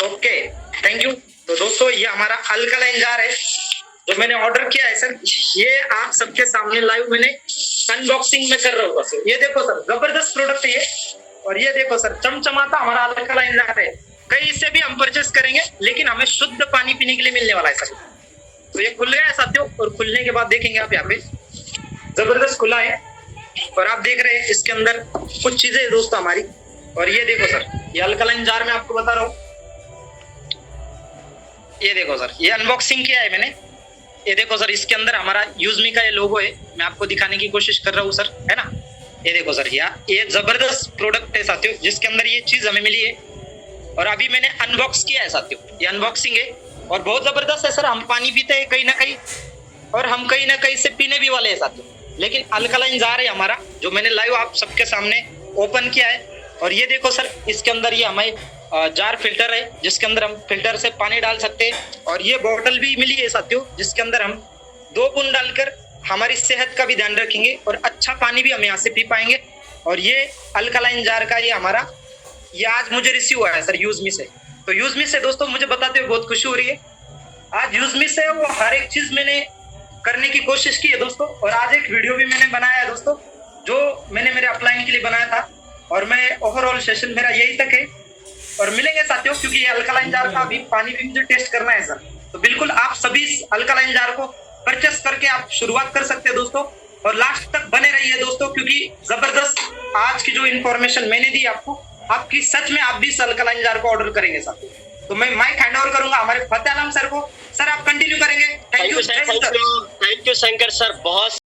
Okay, thank you. तो दोस्तों ये हमारा अल्कलाइन जार है जो मैंने ऑर्डर किया है सर, ये आप सबके सामने लाइव मैंने अनबॉक्सिंग में कर रहा हूँ सर। ये देखो सर, जबरदस्त प्रोडक्ट है ये, और ये देखो सर, चमचमाता हमारा अल्कलाइन जार है। कहीं से भी हम परचेस करेंगे लेकिन हमें शुद्ध पानी पीने के लिए मिलने वाला है सर। तो ये खुल गया है साथियों, और खुलने के बाद देखेंगे आप यहाँ पे जबरदस्त खुला है, और आप देख रहे हैं इसके अंदर कुछ चीजें है दोस्तों हमारी। और ये देखो सर, ये अल्कलाइन जार में आपको बता रहा हूँ, ये देखो सर, ये अनबॉक्सिंग किया है मैंने। ये देखो सर, इसके अंदर हमारा यूजमी का ये लोगो है, मैं आपको दिखाने की कोशिश कर रहा हूँ सर, है ना। ये देखो सर, ये जबरदस्त प्रोडक्ट है साथियों, जिसके अंदर ये चीज हमें मिली है, और अभी मैंने अनबॉक्स किया है साथियों। ये अनबॉक्सिंग है और बहुत जबरदस्त है सर। हम पानी पीते हैं कहीं ना कहीं, और हम कहीं ना कहीं से पीने भी वाले हैं साथियों, लेकिन अल्कलाइन जार है हमारा, जो मैंने लाइव आप सबके सामने ओपन किया है। और ये देखो सर, इसके अंदर ये हमें जार फिल्टर है, जिसके अंदर हम फिल्टर से पानी डाल सकते हैं। और ये बोतल भी मिली है साथियों, जिसके अंदर हम 2 बूंद डालकर हमारी सेहत का भी ध्यान रखेंगे, और अच्छा पानी भी हम यहाँ से पी पाएंगे। और ये अल्कलाइन जार का ये हमारा, ये आज मुझे रिसीव हुआ है सर यूजमी से। तो यूजमी से दोस्तों मुझे बताते हुए बहुत खुशी हो रही है। आज यूजमी से वो हर एक चीज मैंने करने की कोशिश की है दोस्तों, और आज एक वीडियो भी मैंने बनाया है दोस्तों, जो मैंने मेरे अपलाइन के लिए बनाया था। और मैं ओवरऑल सेशन मेरा यही तक है, और मिलेंगे साथियों, क्योंकि ये अल्कलाइन जार का भी पानी भी मुझे टेस्ट करना है सर। तो बिल्कुल आप सभी इस अल्कलाइन जार को परचेस करके आप शुरुआत कर सकते हैं दोस्तों, और लास्ट तक बने रहिए दोस्तों, क्योंकि जबरदस्त आज की जो इन्फॉर्मेशन मैंने दी आपको, आपकी सच में आप भी इस अल्कलाइन जार को ऑर्डर करेंगे साथियों। तो मैं माइक हैंड ओवर करूंगा हमारे फतेह आलम सर को। सर आप कंटिन्यू करेंगे। थैंक यू शंकर सर, बहुत